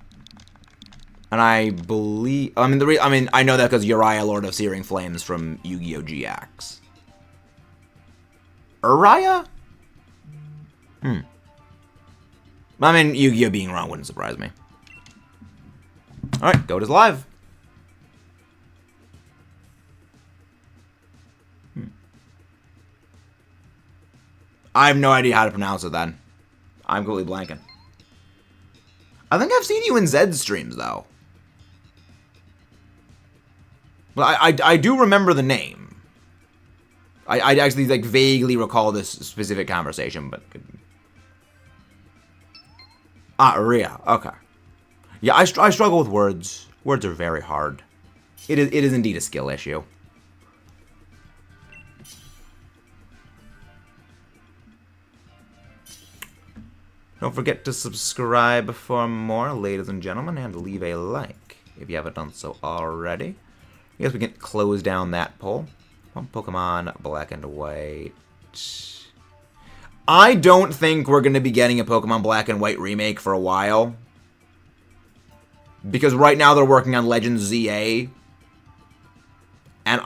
And I believe... I mean, I know that because Uriah, Lord of Searing Flames from Yu-Gi-Oh! GX. Uriah? I mean, Yu-Gi-Oh! Being wrong wouldn't surprise me. Alright, Goat is live. I have no idea how to pronounce it then. I'm completely blanking. I think I've seen you in Zed's streams, though. Well, I do remember the name. I actually, like, vaguely recall this specific conversation, but... Rhea. Okay. Yeah, I struggle with words. Words are very hard. It is indeed a skill issue. Don't forget to subscribe for more, ladies and gentlemen, and leave a like if you haven't done so already. I guess we can close down that poll. Pokemon Black and White. I don't think we're going to be getting a Pokemon Black and White remake for a while. Because right now they're working on Legends ZA. And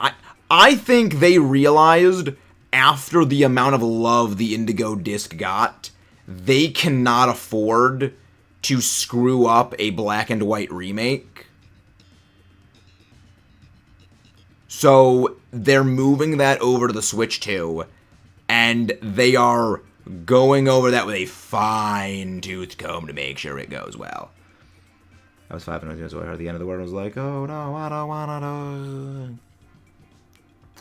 I think they realized, after the amount of love the Indigo Disc got, they cannot afford to screw up a Black and White remake. So they're moving that over to the Switch 2, and they are going over that with a fine-tooth comb to make sure it goes well. I was 5 minutes ago, so I heard the end of the word and was like, oh no, I don't wanna do.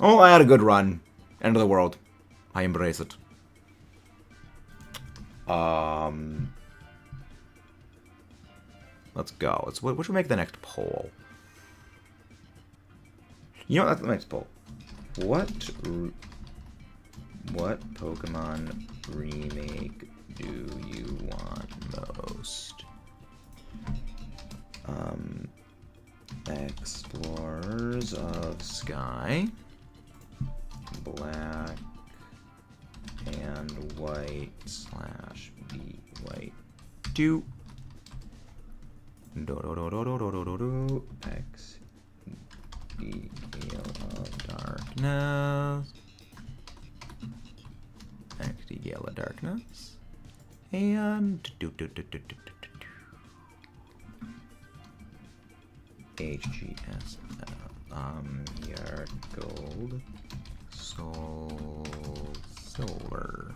Oh, I had a good run. End of the world. I embrace it. Let's go. What should make the next poll? You know what? That's the next poll. What Pokemon remake do you want most? Explorers of Sky, Black and White / B White 2. X D Gale of Darkness. XD Gale of Darkness. And HGS Yard Gold Silver.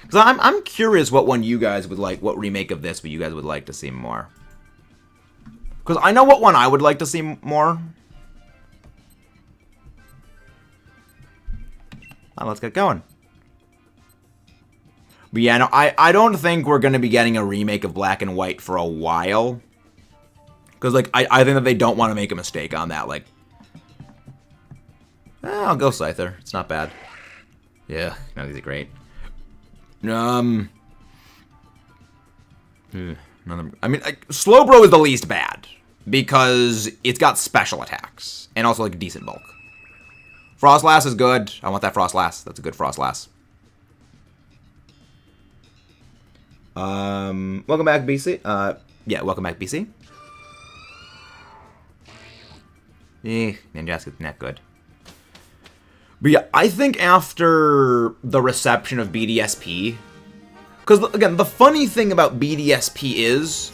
Because I'm curious what one you guys would like, what remake of this you guys would like to see more. Because I know what one I would like to see more. Let's get going. But yeah, no, I don't think we're going to be getting a remake of Black and White for a while. Because, like, I think that they don't want to make a mistake on that. Like, I'll go Scyther. It's not bad. Yeah, no, these are great. I mean, Slowbro is the least bad. Because it's got special attacks. And also, like, decent bulk. Frostlass is good. I want that Frostlass. That's a good Frostlass. Welcome back, BC. Yeah, welcome back, BC. Ninjaska's not good. But yeah, I think after the reception of BDSP... Because, again, the funny thing about BDSP is...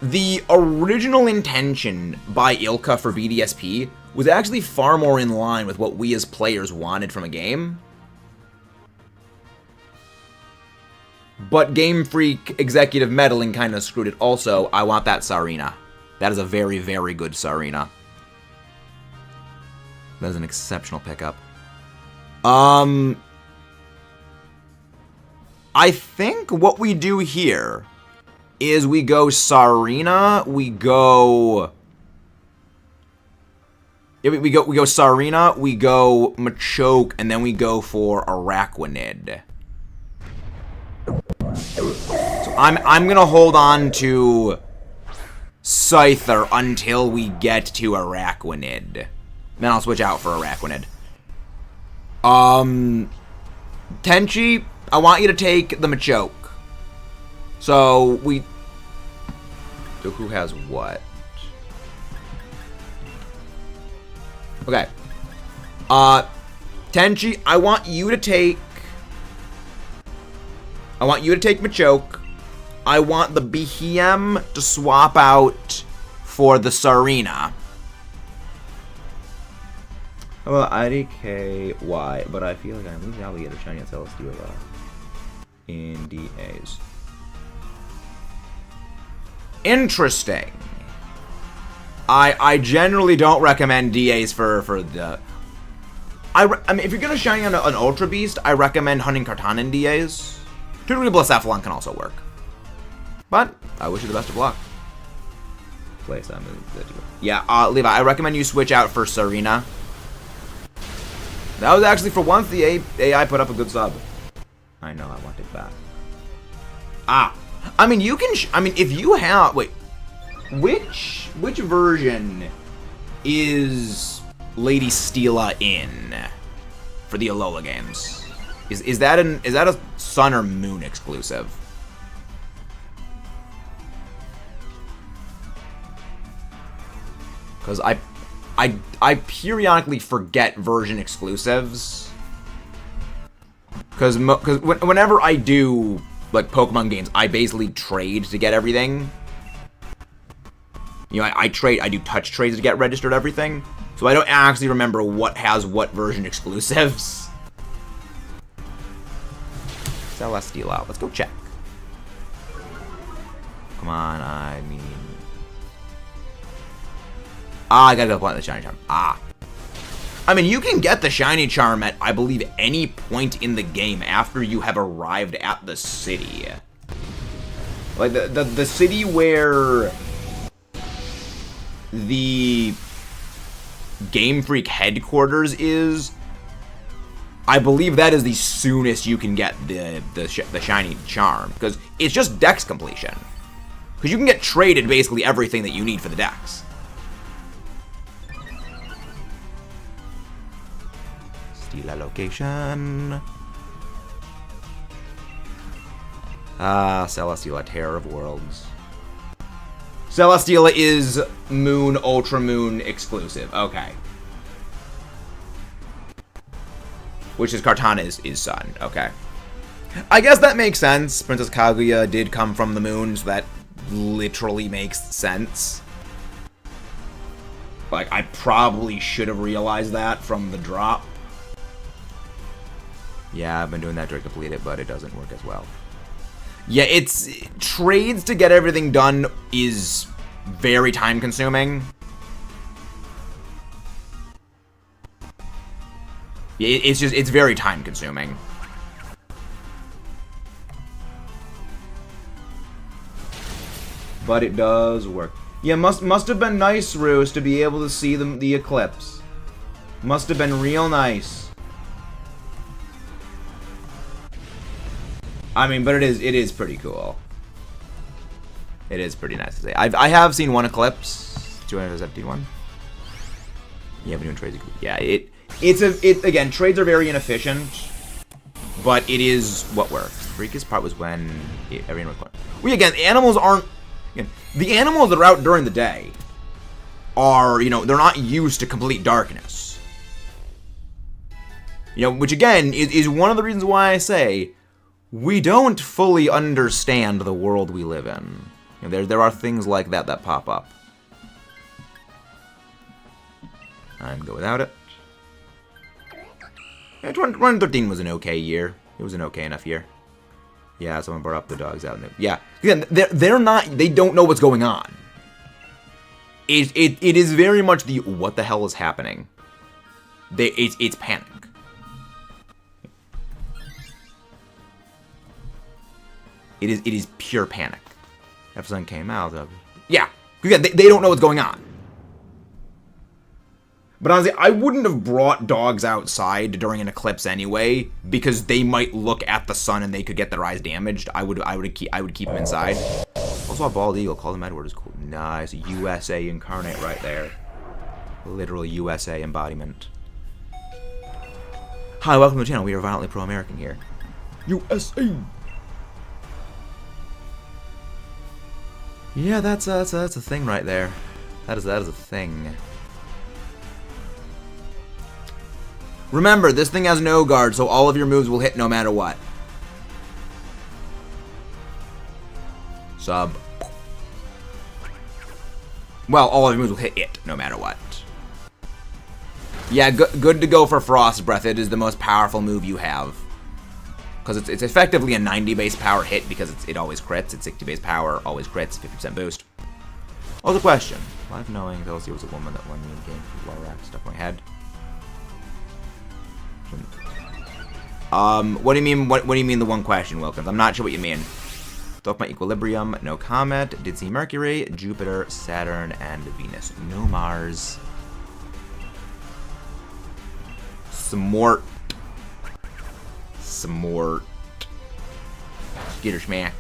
The original intention by Ilka for BDSP was actually far more in line with what we as players wanted from a game. But Game Freak executive meddling kind of screwed it. Also, I want that Sarina. That is a very, very good Sarina. That is an exceptional pickup. I think what we do here is we go Sarina, we go... Yeah, we go Sarina, we go Machoke, and then we go for Araquanid. So I'm gonna hold on to Scyther until we get to Araquanid. Then I'll switch out for Araquanid. Tenchi, I want you to take the Machoke. So who has what? Okay. Tenchi, I want you to take Machoke. I want the Behem to swap out for the Sarina. Well, IDKY, but I feel like I'm losing Alligator Shiny on Celestial in DAs. Interesting. I generally don't recommend DAs for the... I mean, if you're gonna shiny on an Ultra Beast, I recommend hunting Kartanen DAs. 2-degree Blacephalon can also work. But, I wish you the best of luck. Place that move. Yeah, Levi, I recommend you switch out for Serena. That was actually, for once, the AI put up a good sub. I know, I want it back. I mean, you can... I mean, if you have... Wait. Which version is Lady Steela in for the Alola games? Is that a Sun or Moon exclusive? Because I periodically forget version exclusives. Because whenever I do like Pokemon games, I basically trade to get everything. You know, I do touch trades to get registered everything. So I don't actually remember what has what version exclusives. Celesteal out. Let's go check. Come on, I mean... I gotta go plant the Shiny Charm. I mean, you can get the Shiny Charm at, I believe, any point in the game after you have arrived at the city. Like, the city where the Game Freak headquarters is, I believe that is the soonest you can get the Shiny Charm, because it's just Dex completion. Because you can get traded basically everything that you need for the Dex. Steela location. Celesteela, Terror of Worlds. Celesteela is Moon, Ultra Moon exclusive. Okay. Which is Kartana is Sun. Okay. I guess that makes sense. Princess Kaguya did come from the moon, so that literally makes sense. Like, I probably should have realized that from the drop. Yeah, I've been doing that to complete it, but it doesn't work as well. Yeah, it's... Trades to get everything done is very time-consuming. Yeah, it's very time-consuming. But it does work. Yeah, must have been nice, Roos, to be able to see the Eclipse. Must have been real nice. I mean, but it is pretty cool. It is pretty nice to say. I have seen one Eclipse. 271. Yeah, we're doing trades. Yeah, again, trades are very inefficient, but it is what works. The freakiest part was when everyone was playing. Well, again, animals aren't. Again, the animals that are out during the day are, you know, they're not used to complete darkness. You know, which again is one of the reasons why I say we don't fully understand the world we live in. You know, there are things like that that pop up. I'm go without it. Yeah, 2013 was an okay year. It was an okay enough year. Yeah, someone brought up the dogs out. Yeah, again, they're not. They don't know what's going on. It is very much the what the hell is happening. It's panic. It is pure panic. Episode came out. Yeah, again, they don't know what's going on. But honestly, I wouldn't have brought dogs outside during an eclipse anyway, because they might look at the sun and they could get their eyes damaged. I would keep them inside. Also, a bald eagle. Call them Edward is cool. Nice, USA incarnate right there. Literal USA embodiment. Hi, welcome to the channel. We are violently pro-American here. USA. Yeah, that's a thing right there. That is a thing. Remember, this thing has no guard, so all of your moves will hit no matter what. Sub. Well, all of your moves will hit it no matter what. Yeah, good to go for Frost Breath. It is the most powerful move you have. Because it's effectively a 90 base power hit because it always crits. It's 60 base power, always crits, 50% boost. Also, question. Live knowing Elsie was a woman that won me in game for low rack stuff in my head. What do you mean? What do you mean? The one question, Wilkins? I'm not sure what you mean. Thought my equilibrium. No comet. Did see Mercury, Jupiter, Saturn, and Venus. No Mars. Smort. Skitter schmack.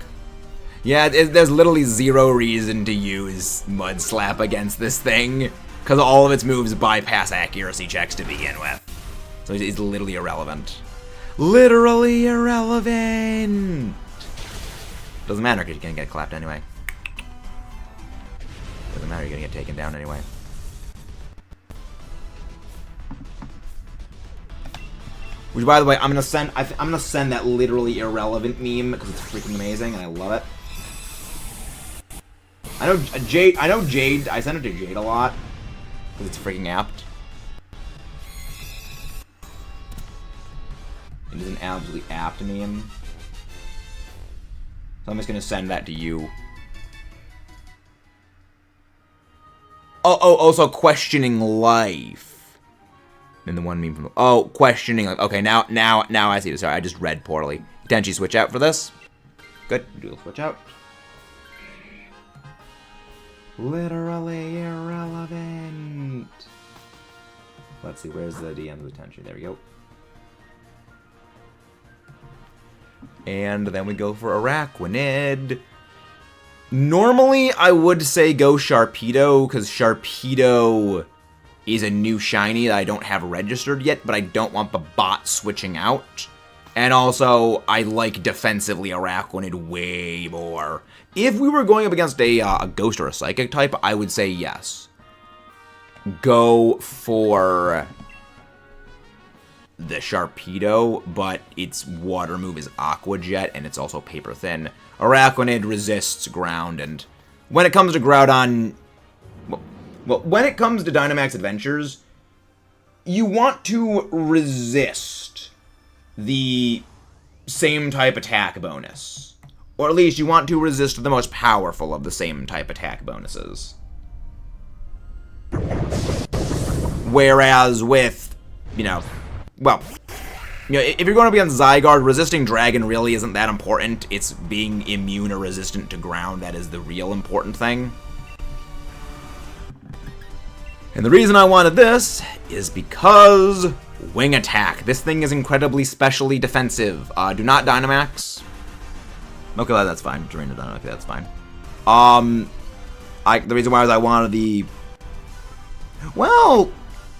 Yeah, there's literally zero reason to use Mud Slap against this thing, because all of its moves bypass accuracy checks to begin with. So it's literally irrelevant. Literally irrelevant! Doesn't matter, because you're gonna get clapped anyway. Doesn't matter, you're gonna get taken down anyway. Which, by the way, I'm gonna send that literally irrelevant meme because it's freaking amazing and I love it. I know Jade. I send it to Jade a lot because it's freaking apt. It is an absolutely apt meme. So I'm just gonna send that to you. Oh, also questioning life. And the one meme from questioning like, okay, now I see it. Sorry, I just read poorly. Tenchi switch out for this. Good, do the switch out. Literally irrelevant. Let's see, where's the DM of the Tenchi? There we go. And then we go for Araquanid. Normally, I would say go Sharpedo, because Sharpedo is a new shiny that I don't have registered yet, but I don't want the bot switching out. And also, I like defensively Araquanid way more. If we were going up against a Ghost or a Psychic type, I would say yes. Go for the Sharpedo, but its water move is Aqua Jet, and it's also paper thin. Araquanid resists ground, and when it comes to Groudon, well, when it comes to Dynamax Adventures, you want to resist the same type attack bonus. Or at least you want to resist the most powerful of the same type attack bonuses. Whereas with, if you're going to be on Zygarde, resisting Dragon really isn't that important. It's being immune or resistant to ground that is the real important thing. And the reason I wanted this is because Wing Attack. This thing is incredibly specially defensive. Do not Dynamax. Okay, that's fine. Dorina Dynamax, okay, that's fine. The reason why is I wanted the... Well,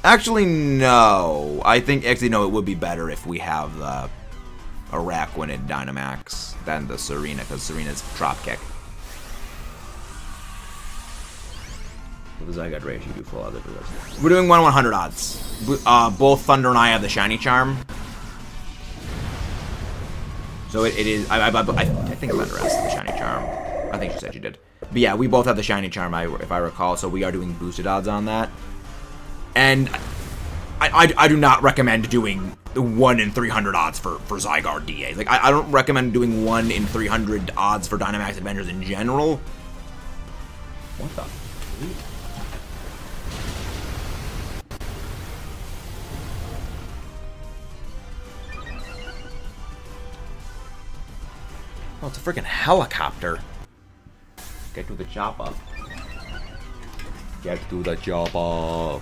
actually, no. Actually, no, it would be better if we have the Araquanid Dynamax than the Serena, because Serena's Drop Kick. What does I got ratio do full other for We're doing 1/100 odds. Both Thunder and I have the Shiny Charm. So it is. I think Thunder has the Shiny Charm. I think she said she did. But yeah, we both have the Shiny Charm, if I recall. So we are doing boosted odds on that. And I do not recommend doing 1 in 300 odds for Zygarde DA. Like I don't recommend doing 1 in 300 odds for Dynamax Adventures in general. What the? Oh, it's a freaking helicopter. Get to the chopper. Get to the chopper.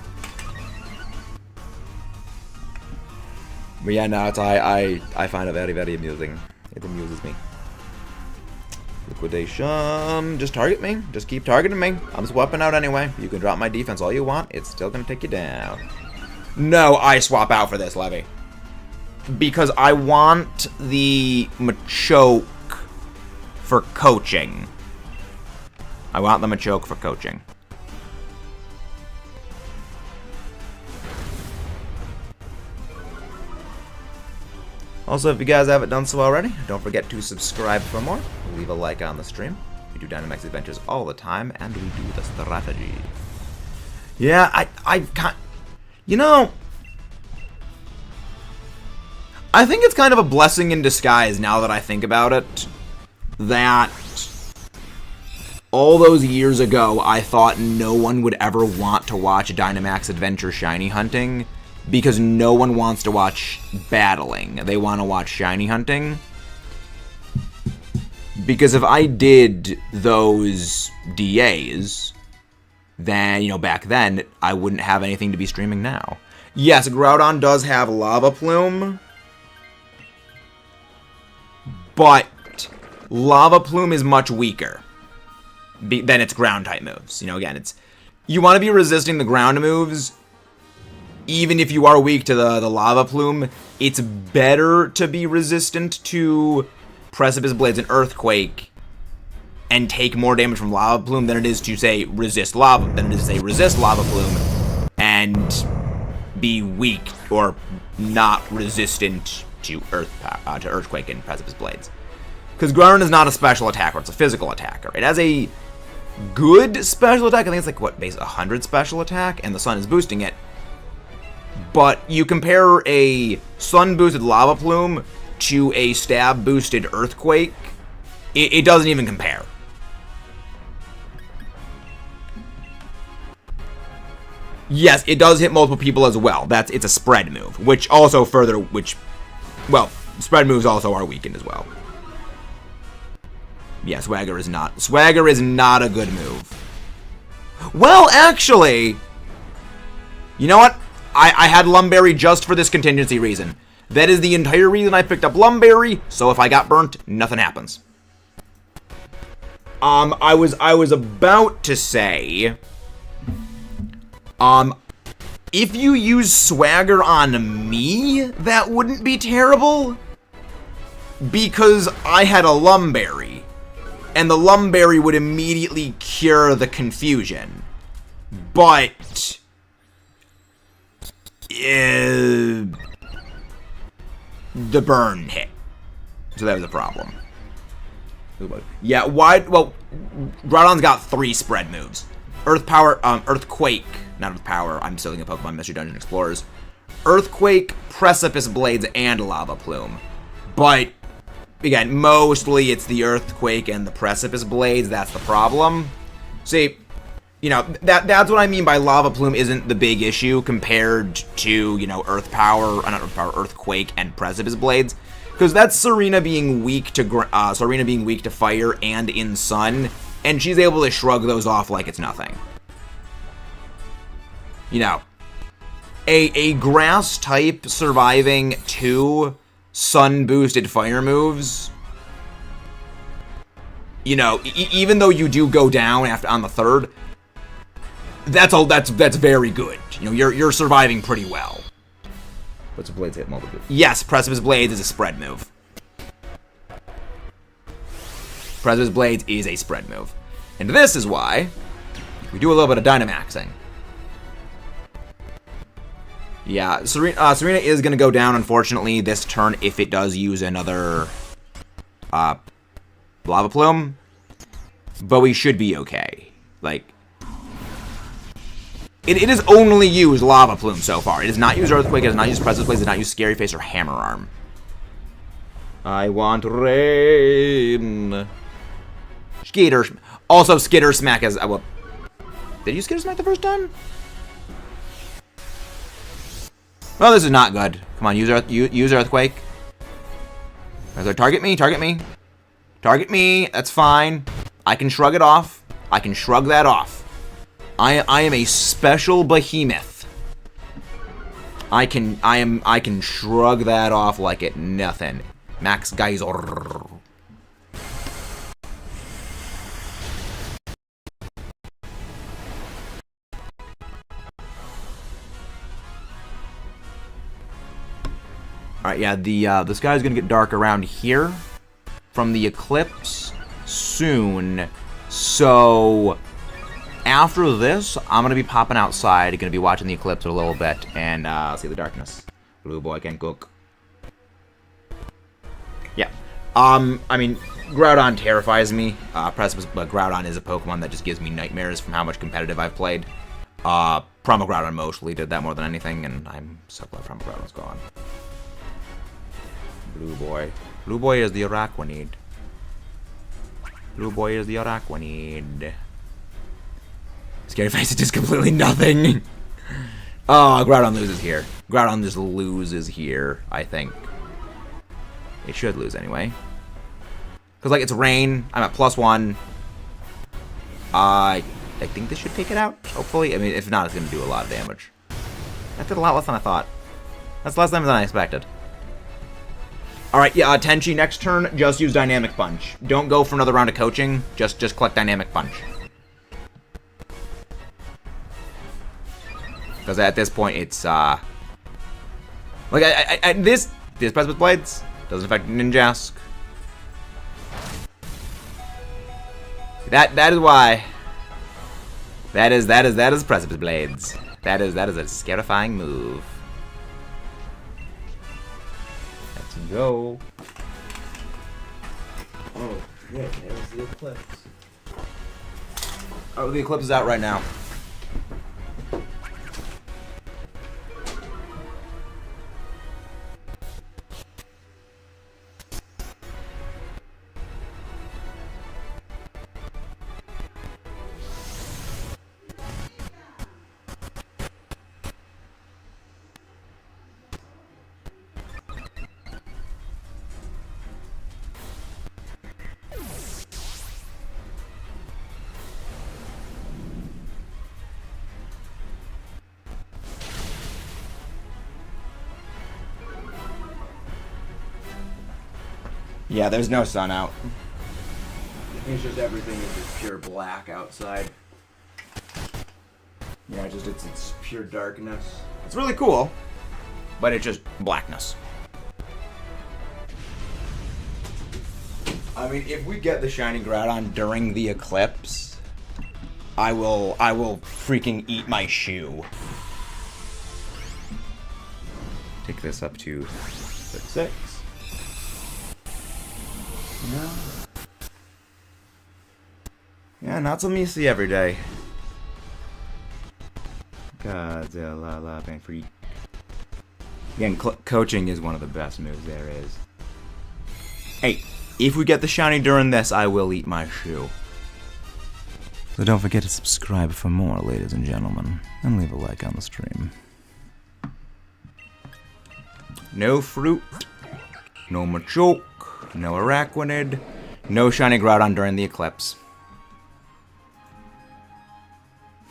But yeah, no, it's I find it very, very amusing. It amuses me. Liquidation. Just target me. Just keep targeting me. I'm swapping out anyway. You can drop my defense all you want. It's still gonna take you down. No, I swap out for this, Levy. Because I want the Machoke for coaching. I want the Machoke for coaching. Also, if you guys haven't done so already, don't forget to subscribe for more. Leave a like on the stream. We do Dynamax Adventures all the time, and we do the strategy. Yeah, I can't... You know... I think it's kind of a blessing in disguise now that I think about it. That all those years ago, I thought no one would ever want to watch Dynamax Adventure Shiny Hunting because no one wants to watch battling. They want to watch shiny hunting. Because if I did those DAs, then, you know, back then, I wouldn't have anything to be streaming now. Yes, Groudon does have Lava Plume, but Lava Plume is much weaker than its ground-type moves. You know, again, you want to be resisting the ground moves, even if you are weak to the Lava Plume. It's better to be resistant to Precipice Blades and Earthquake and take more damage from Lava Plume than it is to, say, resist Lava Plume and be weak or not resistant to Earthquake and Precipice Blades. Because Groudon is not a special attacker, it's a physical attacker. It has a good special attack. I think it's like, what, base 100 special attack, and the sun is boosting it. But you compare a sun-boosted Lava Plume to a stab-boosted Earthquake, it doesn't even compare. Yes, it does hit multiple people as well. It's a spread move, spread moves also are weakened as well. Yeah, Swagger is not a good move. Well, actually, you know what? I had Lumberry just for this contingency reason. That is the entire reason I picked up Lumberry, so if I got burnt, nothing happens. I was about to say, if you use Swagger on me, that wouldn't be terrible, because I had a Lumberry. And the Lumberry would immediately cure the confusion. But the burn hit. So that was a problem. Yeah, well, Groudon's got 3 spread moves. Earthquake, not Earthpower, I'm still thinking of Pokemon Mystery Dungeon Explorers. Earthquake, Precipice Blades, and Lava Plume. But again, mostly it's the Earthquake and the Precipice Blades that's the problem. See, you know, that's what I mean by Lava Plume isn't the big issue compared to, you know, Earthquake and Precipice Blades. Because that's Serena being weak to fire and in sun, and she's able to shrug those off like it's nothing. You know, a grass type surviving 2 sun-boosted fire moves, you know, even though you do go down on the 3rd, that's very good. You know, you're surviving pretty well. What's the Blades hit multiple? Yes, Precipice Blades is a spread move. Precipice Blades is a spread move. And this is why we do a little bit of Dynamaxing. Yeah, Serena is going to go down, unfortunately, this turn if it does use another Lava Plume. But we should be okay. Like, it has only used Lava Plume so far. It has not used Earthquake, it has not used Precipice Blades, it has not used Scary Face or Hammer Arm. I want rain. Also, Skitter Smack as well. Did you Skitter Smack the first time? Oh, this is not good. Come on, use Earthquake. Target me. Target me. That's fine. I can shrug it off. I can shrug that off. I am a special behemoth. I can shrug that off like it nothing. Max Geyser. Alright, yeah, the sky's gonna get dark around here from the eclipse soon. So after this, I'm gonna be popping outside, gonna be watching the eclipse a little bit, and see the darkness. Blue boy can cook. Yeah. I mean, Groudon terrifies me. But Groudon is a Pokemon that just gives me nightmares from how much competitive I've played. Promo Groudon mostly did that more than anything, and I'm so glad Promo Groudon's gone. Blue boy. Blue boy is the Araquanid. Blue boy is the Araquanid. Scary face is just completely nothing. Oh, Groudon loses here. Groudon just loses here, I think. It should lose anyway. Because, like, it's rain. I'm at +1. I think this should take it out, hopefully. I mean, if not, it's going to do a lot of damage. That did a lot less than I thought. That's less damage than I expected. Alright, yeah, Tenchi, next turn, just use Dynamic Punch. Don't go for another round of coaching. Just collect Dynamic Punch. Because at this point, it's, like, this Precipice Blades doesn't affect Ninjask. That is why. That is Precipice Blades. That is a scarifying move. Let's go. Oh shit, there's the Eclipse. Oh, the Eclipse is out right now. Yeah, there's no sun out. It's just everything is just pure black outside. Yeah, it's pure darkness. It's really cool, but it's just blackness. I mean, if we get the shiny Groudon during the eclipse, I will freaking eat my shoe. Take this up to 36. Yeah, not something you see every day. Godzilla, banter free. Again, coaching is one of the best moves there is. Hey, if we get the shiny during this, I will eat my shoe. So don't forget to subscribe for more, ladies and gentlemen, and leave a like on the stream. No fruit, no Machoke, no Araquanid, no shiny Groudon during the eclipse.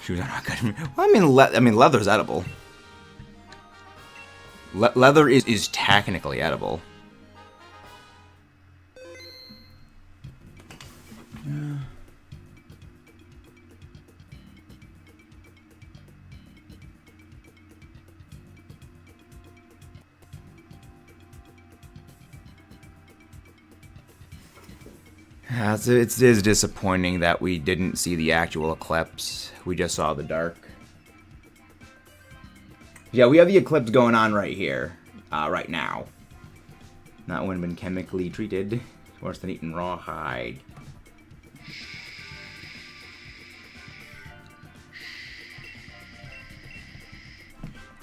Shoes are not good. Well, I mean, leather's edible. Leather is technically edible. Yeah. It is disappointing that we didn't see the actual eclipse. We just saw the dark. Yeah, we have the eclipse going on right here, right now. Not when been chemically treated. Worse than eating rawhide.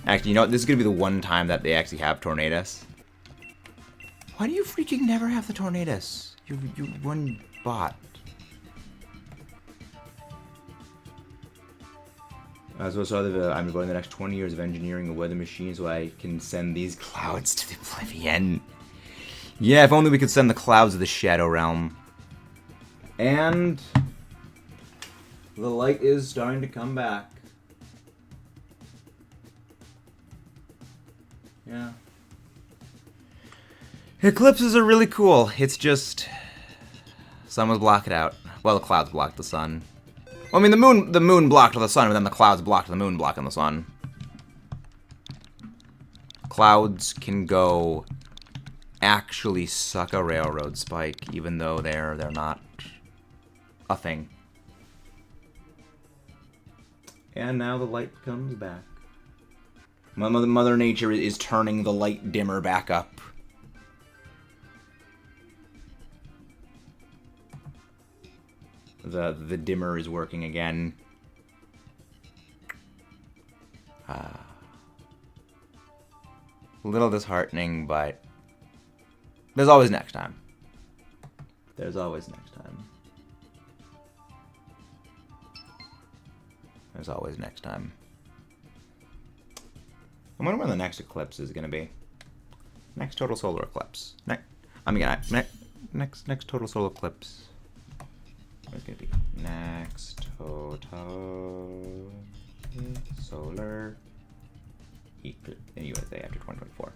Actually, you know what? This is gonna be the one time that they actually have Tornadus. Why do you freaking never have the Tornadus? You one bot. I'm devoting the next 20 years of engineering a weather machine so I can send these clouds to the oblivion. Yeah, if only we could send the clouds to the Shadow Realm. And the light is starting to come back. Yeah. Eclipses are really cool. It's just sun was blocked out. Well, the clouds blocked the sun. Well, I mean, the moon blocked the sun, but then the clouds blocked the moon blocking the sun. Clouds can go actually suck a railroad spike, even though they're not a thing. And now the light comes back. Mother Nature is turning the light dimmer back up. The dimmer is working again. A little disheartening, but there's always next time. There's always next time. As always, next time. I wonder when the next eclipse is going to be. Next total solar eclipse. Next total solar eclipse. What's going to be? Next total solar eclipse in USA after 2024.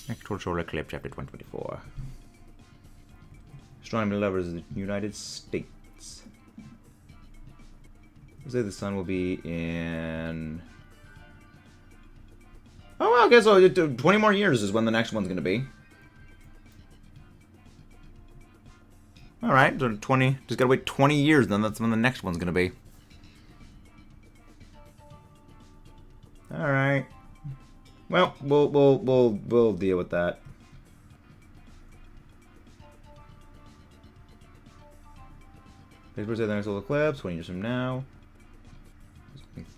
Next total solar eclipse after 2024. Astronomy lovers of the United States. Let's say the sun will be in... Oh, well, okay, so 20 more years is when the next one's going to be. Alright, so 20, just gotta wait 20 years, then that's when the next one's going to be. Alright. Well, we'll deal with that. Papers say the next solar eclipse, 20 years from now.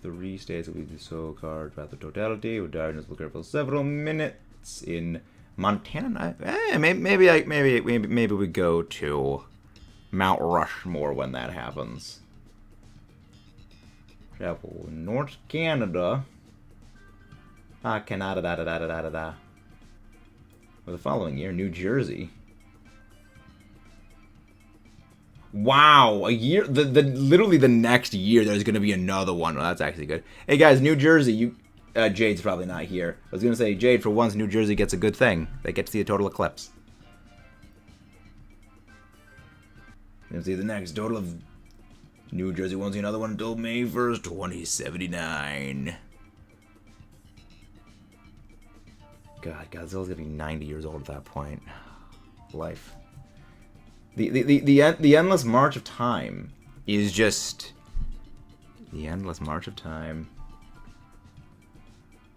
3 states will be the solar card about the totality. With darkness will occur for several minutes in Montana. Maybe we go to Mount Rushmore when that happens. Travel in North Canada. Canada. For the following year, New Jersey. Wow, a year, literally the next year there's going to be another one. Well, that's actually good. Hey guys, New Jersey, Jade's probably not here. I was going to say, Jade, for once, New Jersey gets a good thing. They get to see a total eclipse. You see the next total of New Jersey won't see another one until May 1st, 2079. God, Godzilla's going to be 90 years old at that point. Life. The endless march of time is just the endless march of time.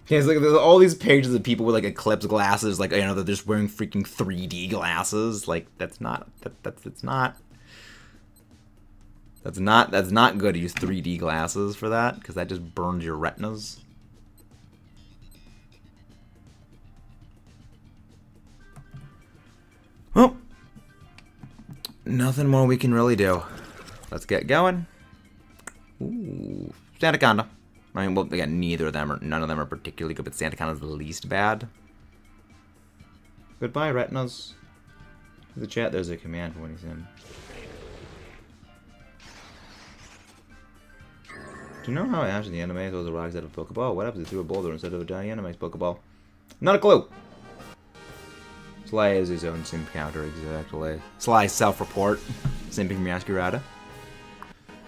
Yeah, it's like there's all these pages of people with like eclipse glasses, like they're just wearing freaking 3D glasses. Like that's not good to use 3D glasses for that because that just burns your retinas. Well. Nothing more we can really do. Let's get going. Ooh, Sandaconda. I mean, well, again, neither of them or none of them are particularly good, but Sandaconda's the least bad. Goodbye, retinas. In the chat, there's a command for when he's in. Do you know how Ash in the anime throws the rocks out of a Pokeball? What happens if he threw a boulder instead of a Dynamax Pokeball? Not a clue. Sly has his own simp counter, exactly. Sly self-report. Simping Masquerada.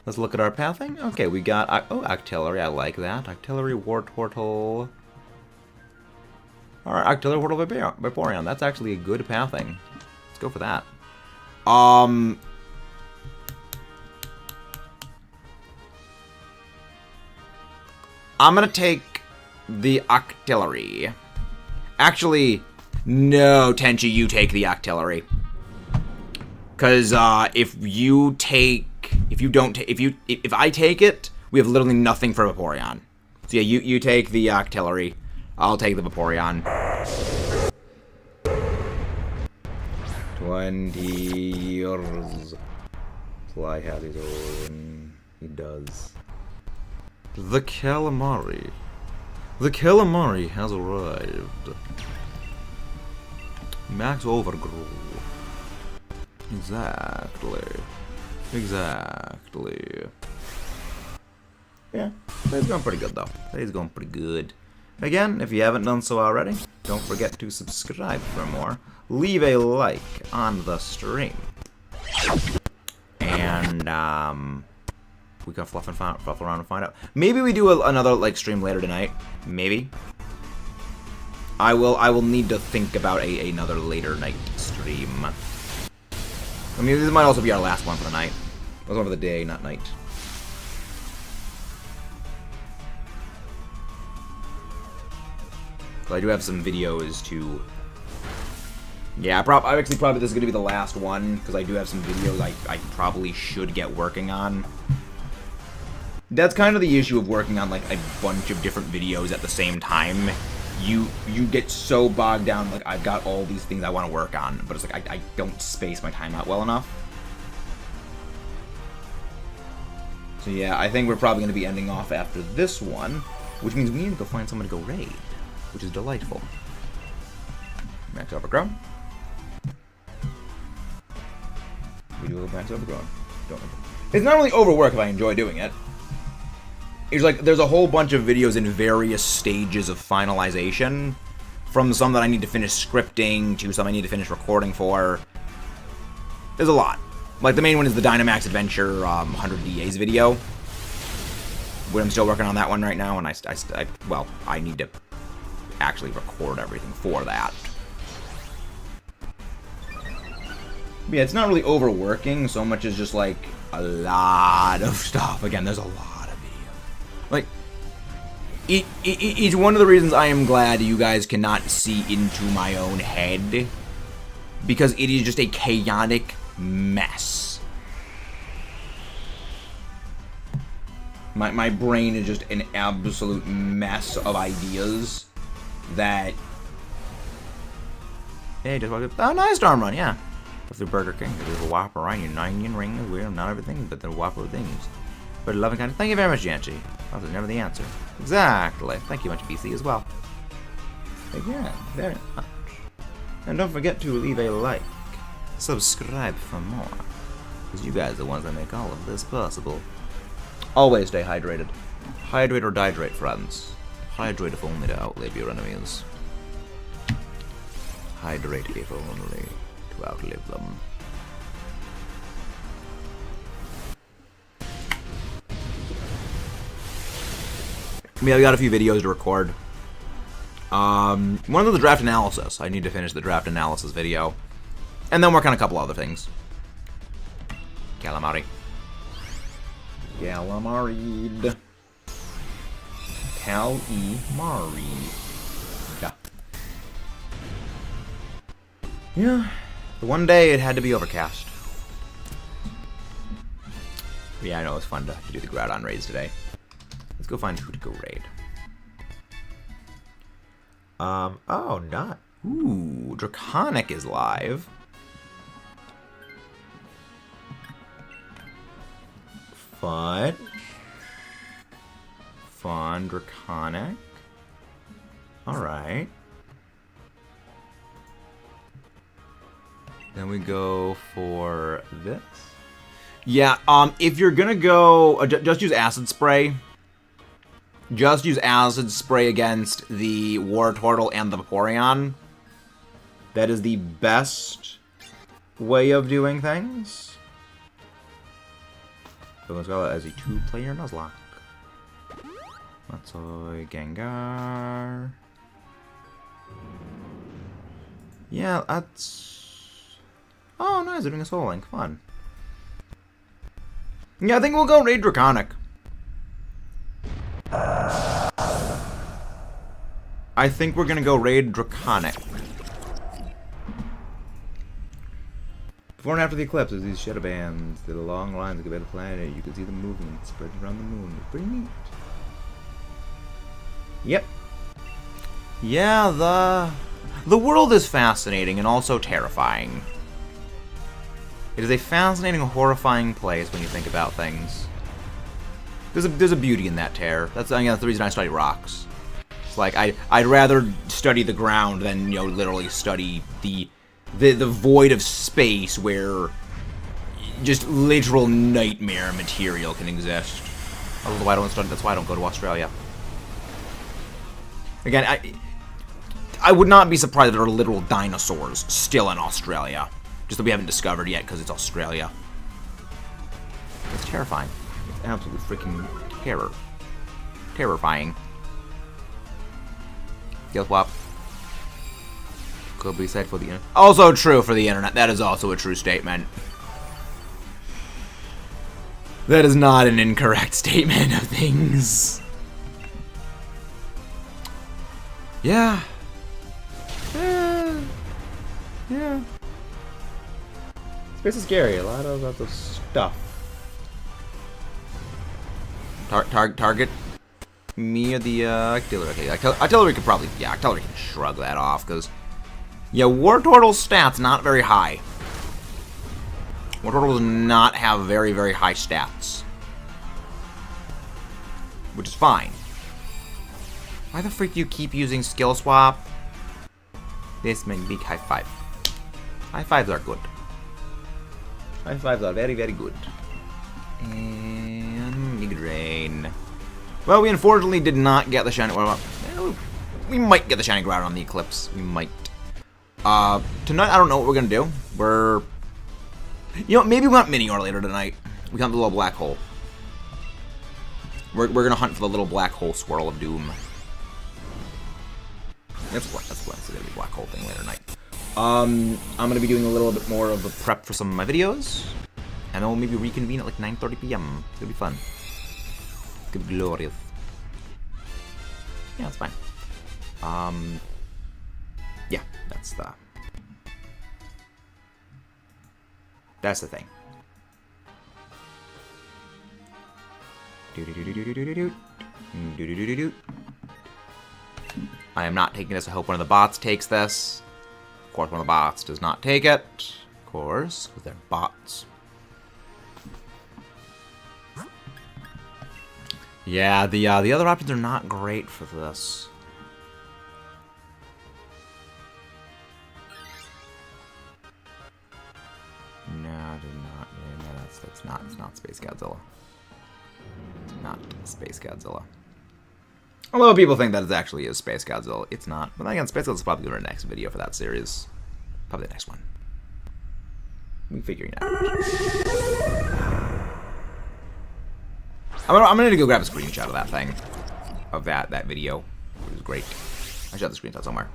Let's look at our pathing. Okay, we got... Octillery, I like that. Octillery, Wartortle. Alright, Octillery, Wartortle, Vaporeon. That's actually a good pathing. Let's go for that. I'm gonna take the Octillery. Actually... No, Tenchi, you take the Octillery. Cause if I take it, we have literally nothing for Vaporeon. So yeah, you take the Octillery. I'll take the Vaporeon. 20 years. Sly has his own. He does. The Calamari. The Calamari has arrived. Max Overgrow. Exactly. Yeah, today's going pretty good though. Today's going pretty good. Again, if you haven't done so already, don't forget to subscribe for more. Leave a like on the stream. And we can fluff around and find out. Maybe we do another like stream later tonight. Maybe. I will need to think about another later night stream. I mean, this might also be our last one for the night. It was one for the day, not night. So I do have some videos to... Yeah, actually probably this is going to be the last one, because I do have some videos I probably should get working on. That's kind of the issue of working on like a bunch of different videos at the same time. you get so bogged down, like, I've got all these things I want to work on, but it's like I don't space my time out well enough. So yeah, I think we're probably going to be ending off after this one, which means we need to go find someone to go raid, which is delightful. Max overgrow. We do a little max overgrown. It's not really overwork if I enjoy doing it. It's like there's a whole bunch of videos in various stages of finalization, from some that I need to finish scripting to some I need to finish recording for. There's a lot. Like the main one is the Dynamax Adventure 100 DAs video, where I'm still working on that one right now, and well, I need to actually record everything for that. But yeah, it's not really overworking so much as just like a lot of stuff. Again, there's a lot. Like, it's one of the reasons I am glad you guys cannot see into my own head, because it is just a chaotic mess. My brain is just an absolute mess of ideas that... Hey, just walked up. Oh, nice Storm Run, yeah. Go through Burger King, there's a Whopper around, onion rings, weird, not everything, but the Whopper things. But loving kind of. Thank you very much, Janchi. That was never the answer. Exactly. Thank you much, BC, as well. Again, very much. And don't forget to leave a like. Subscribe for more. Because you guys are the ones that make all of this possible. Always stay hydrated. Hydrate or dihydrate, friends. Hydrate if only to outlive your enemies. Hydrate if only to outlive them. I got a few videos to record. One of the draft analysis. I need to finish the draft analysis video. And then work on a couple other things. Calamari. Calamaried. Cal-E-Mari. Yeah. Yeah. The one day it had to be overcast. Yeah, I know it was fun to do the Groudon raids today. Let's go find who to go raid. Oh, not. Ooh, Draconic is live. Fun. Fun, Draconic. Alright. Then we go for this. Yeah, if you're gonna go, just use Acid Spray. Just use Acid Spray against the Wartortle and the Vaporeon. That is the best way of doing things. So let's go as a 2-player Nuzlocke. That's a Gengar. Yeah, that's... Oh, nice, they're doing a Soul Link. Fun. Yeah, I think we'll go raid Draconic. I think we're gonna go raid Draconic. Before and after the eclipse, there's these shadow bands. They're the long lines that go by the planet. You can see the movement spreading around the moon. It's pretty neat. Yep. Yeah, the world is fascinating and also terrifying. It is a fascinating, horrifying place when you think about things. There's a beauty in that terror. That's the reason I study rocks. It's like I'd rather study the ground than literally study the void of space where just literal nightmare material can exist. That's why I don't go to Australia. Again, I would not be surprised if there are literal dinosaurs still in Australia. Just that we haven't discovered yet because it's Australia. It's terrifying. It's absolute freaking terror. Terrifying. Skill swap. Could be said for the internet. Also true for the internet. That is also a true statement. That is not an incorrect statement of things. Yeah. Yeah. Space is scary. A lot of stuff. Target. Me or the Artillery? Okay, Artillery could probably, yeah, Artillery can shrug that off, because, yeah, Wartortle's stats not very high. Wartortle does not have very, very high stats. Which is fine. Why the freak do you keep using Skill Swap? This makes big high five. High fives are good. High fives are very, very good. And Migraine. Well, we unfortunately did not get the shiny. Well, we might get the shiny Groudon on the Eclipse. We might. Tonight, I don't know what we're gonna do. You know, maybe we want Minior later tonight. We hunt the little black hole. We're gonna hunt for the little black hole swirl of doom. That's what it's gonna be a black hole thing later tonight. I'm gonna be doing a little bit more of a prep for some of my videos, and then we'll maybe reconvene at like 9:30 p.m. It'll be fun. It's gonna be glorious. Yeah, that's fine. Yeah, that's the thing. I am not taking this. I hope one of the bots takes this. Of course, one of the bots does not take it. Of course, because they're bots. Yeah, the other options are not great for this. No, it's not Space Godzilla. It's not Space Godzilla. Although people think that it actually is Space Godzilla, it's not. But then again, Space Godzilla's probably our next video for that series. Probably the next one. We're figuring it out. I'm gonna go grab a screenshot of that thing. Of that video. It was great. I should have the screenshot somewhere.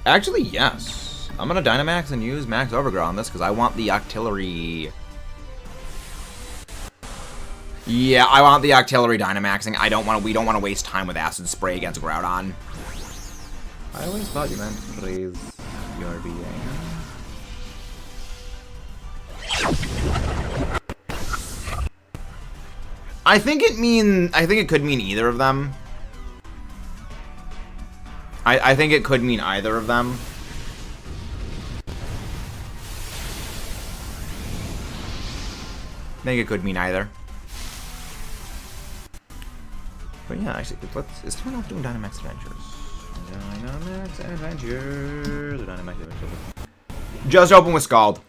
Actually, yes. I'm gonna Dynamax and use Max Overgrow on this because I want the Octillery. Yeah, I want the Octillery Dynamaxing. We don't want to waste time with Acid Spray against Groudon. I always thought you meant raise your being. I think it could mean either of them. I think it could mean either of them. I think it could mean either. But yeah, actually, is someone else doing Dynamax Adventures? Dynamax Adventures. Just open with Scald.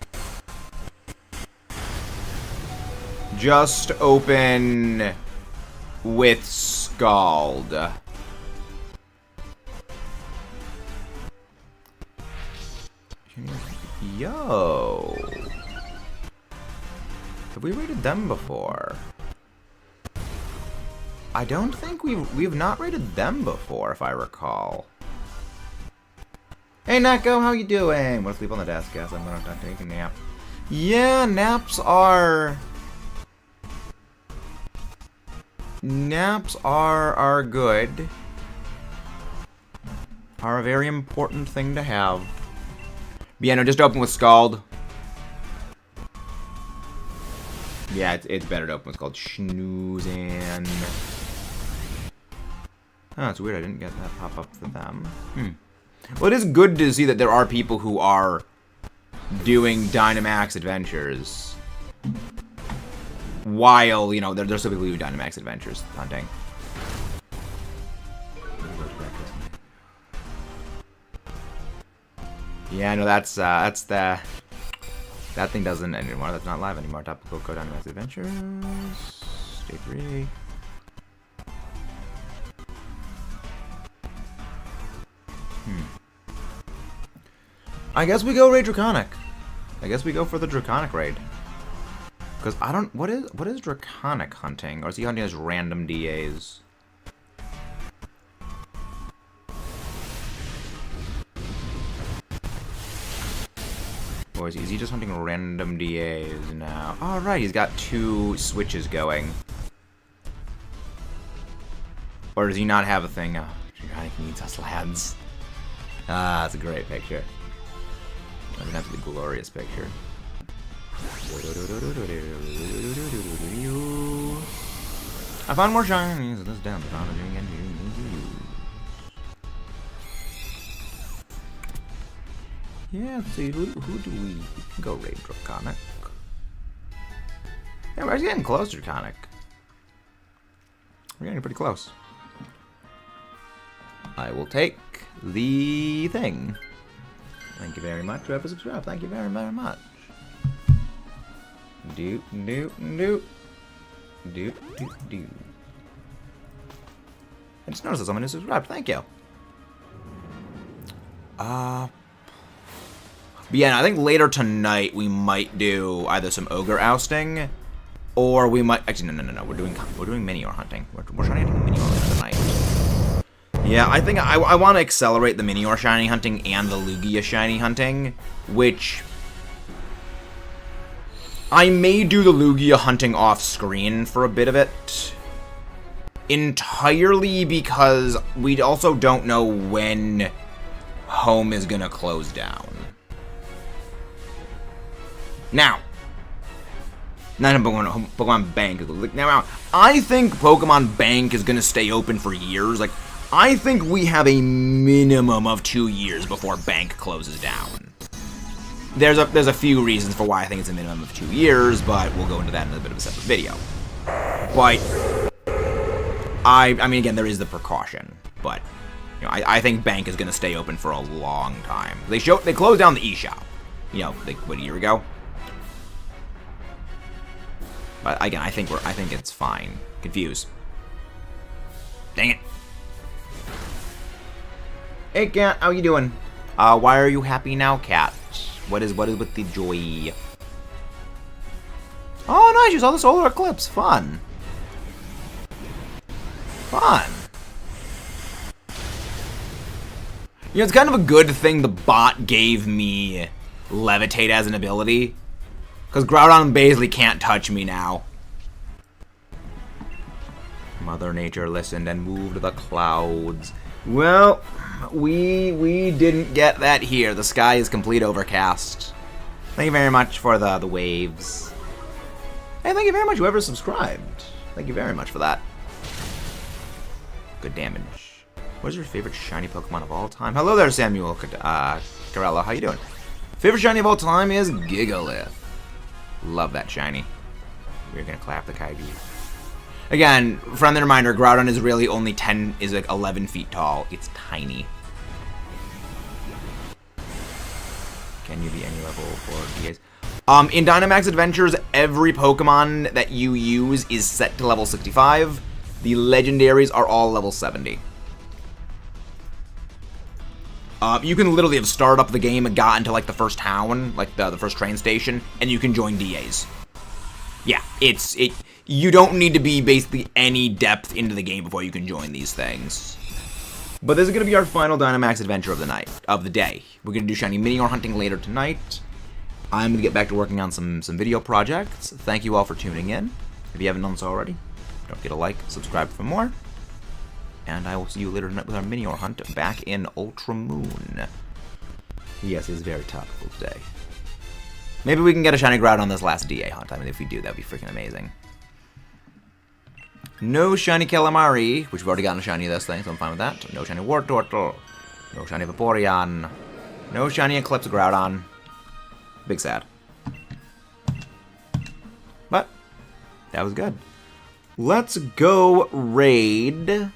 Just open with Scald. Yo. Have we rated them before? I don't think we've not rated them before, if I recall. Hey Nako, how you doing? Wanna sleep on the desk? Yes, I'm gonna take a nap. Yeah, naps are good. Are a very important thing to have. But yeah, no, just open with Scald. Yeah, it's better to open with Scald. Schnoozin. Oh, it's weird I didn't get that pop up for them. Well, it is good to see that there are people who are doing Dynamax Adventures. While, you know, there's still people who do Dynamax Adventures hunting. Yeah, no, that thing doesn't anymore. That's not live anymore. Topical Code Dynamax Adventures. Stage 3. I guess we go raid Draconic. I guess we go for the Draconic raid. Because I don't... What is Draconic hunting? Or is he hunting as random DAs? Or is he just hunting random DAs now? Alright, he's got 2 switches going. Or does he not have a thing? Oh, Draconic needs us, lads. Ah, that's a great picture. I mean, that's a glorious picture. I found more shinies. This damn found again. Yeah, let's see. Who do we can go raid Draconic? Yeah, we're getting close to Draconic. We're getting pretty close. I will take the thing. Thank you very much. Whoever subscribed, thank you very, very much. Do. I just noticed that someone who subscribed. Thank you. But yeah, I think later tonight we might do either some ogre ousting, or we might actually no. We're doing mini-or hunting. We're trying to do mini-or tonight. Yeah, I think I want to accelerate the mini-or shiny hunting and the Lugia shiny hunting, which I may do the Lugia hunting off screen for a bit of it. Entirely because we also don't know when home is gonna close down. Now Pokemon Bank. Now, I think Pokemon Bank is gonna stay open for years. Like, I think we have a minimum of 2 years before Bank closes down. There's a few reasons for why I think it's a minimum of 2 years, but we'll go into that in a bit of a separate video. But I mean, again, there is the precaution, but you know, I think Bank is gonna stay open for a long time. They closed down the eShop, you know, like what, a year ago. But again, I think it's fine. Confused. Dang it. Hey, Cat, how you doing? Why are you happy now, Cat? What is with the joy? Oh, nice! You saw the solar eclipse. Fun. Fun. You know, it's kind of a good thing the bot gave me Levitate as an ability. Because Groudon basically can't touch me now. Mother Nature listened and moved the clouds. Well, we didn't get that here. The sky is complete overcast. Thank you very much for the waves. Hey, thank you very much whoever subscribed. Thank you very much for that. Good damage. What is your favorite shiny Pokemon of all time? Hello there, Samuel Carello. How you doing? Favorite shiny of all time is Gigalith. Love that shiny. We're gonna clap the Kaiju. Again, friendly reminder, Groudon is really only 11 feet tall. It's tiny. Can you be any level for DAs? In Dynamax Adventures, every Pokemon that you use is set to level 65. The legendaries are all level 70. You can literally have started up the game and gotten to like the first town, like the first train station, and you can join DAs. Yeah, you don't need to be basically any depth into the game before you can join these things. But this is gonna be our final Dynamax adventure of the day. We're gonna do shiny mini or hunting later tonight. I'm gonna get back to working on some video projects. Thank you all for tuning in. If you haven't done so already, don't forget to like, subscribe for more. And I will see you later tonight with our mini or hunt back in Ultra Moon. Yes, it's very topical today. Maybe we can get a shiny Groudon on this last DA hunt. I mean, if we do, that'd be freaking amazing. No shiny Calamari, which we've already gotten a shiny of this thing, so I'm fine with that. No shiny Wartortle. No shiny Vaporeon. No shiny Eclipse Groudon. Big sad. But that was good. Let's go raid.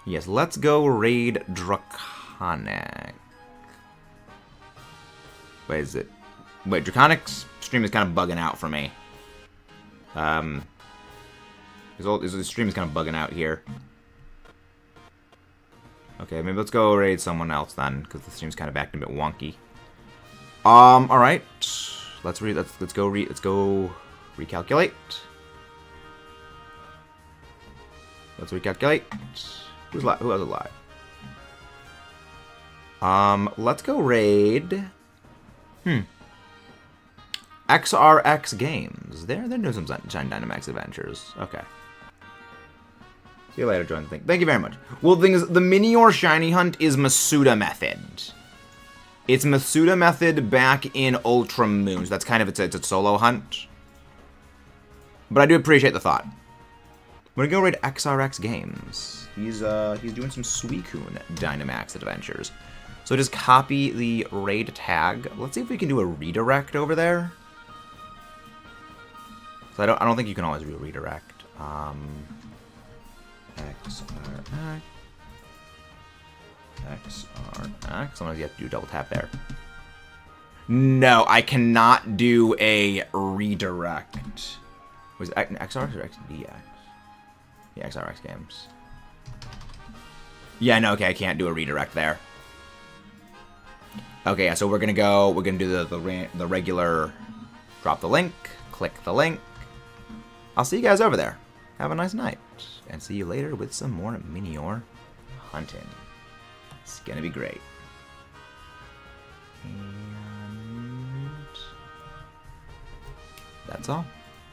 Yes, let's go raid Draconic. Wait, is it? Wait, Draconic's stream is kind of bugging out for me. His stream is kind of bugging out here. Okay, maybe let's go raid someone else then, because the stream's kind of acting a bit wonky. All right, let's go recalculate. Let's recalculate. Who has a live? Let's go raid. XRX Games. They're doing some Shiny Dynamax Adventures. Okay. See you later, join the thing. Thank you very much. Well, the thing is, the mini or shiny hunt is Masuda method. It's Masuda method back in Ultra Moons. That's kind of it's a solo hunt. But I do appreciate the thought. We're gonna go raid XRX Games. He's doing some Suicune Dynamax adventures. So just copy the raid tag. Let's see if we can do a redirect over there. So I don't think you can always do a redirect. XRX. XRX. Sometimes you have to do double tap there. No, I cannot do a redirect. Was it XRX or XDX? Yeah, XRX Games. Yeah, no, okay, I can't do a redirect there. Okay, yeah, so we're gonna do the regular drop the link, click the link. I'll see you guys over there. Have a nice night, and see you later with some more Minior hunting. It's gonna be great. And that's all.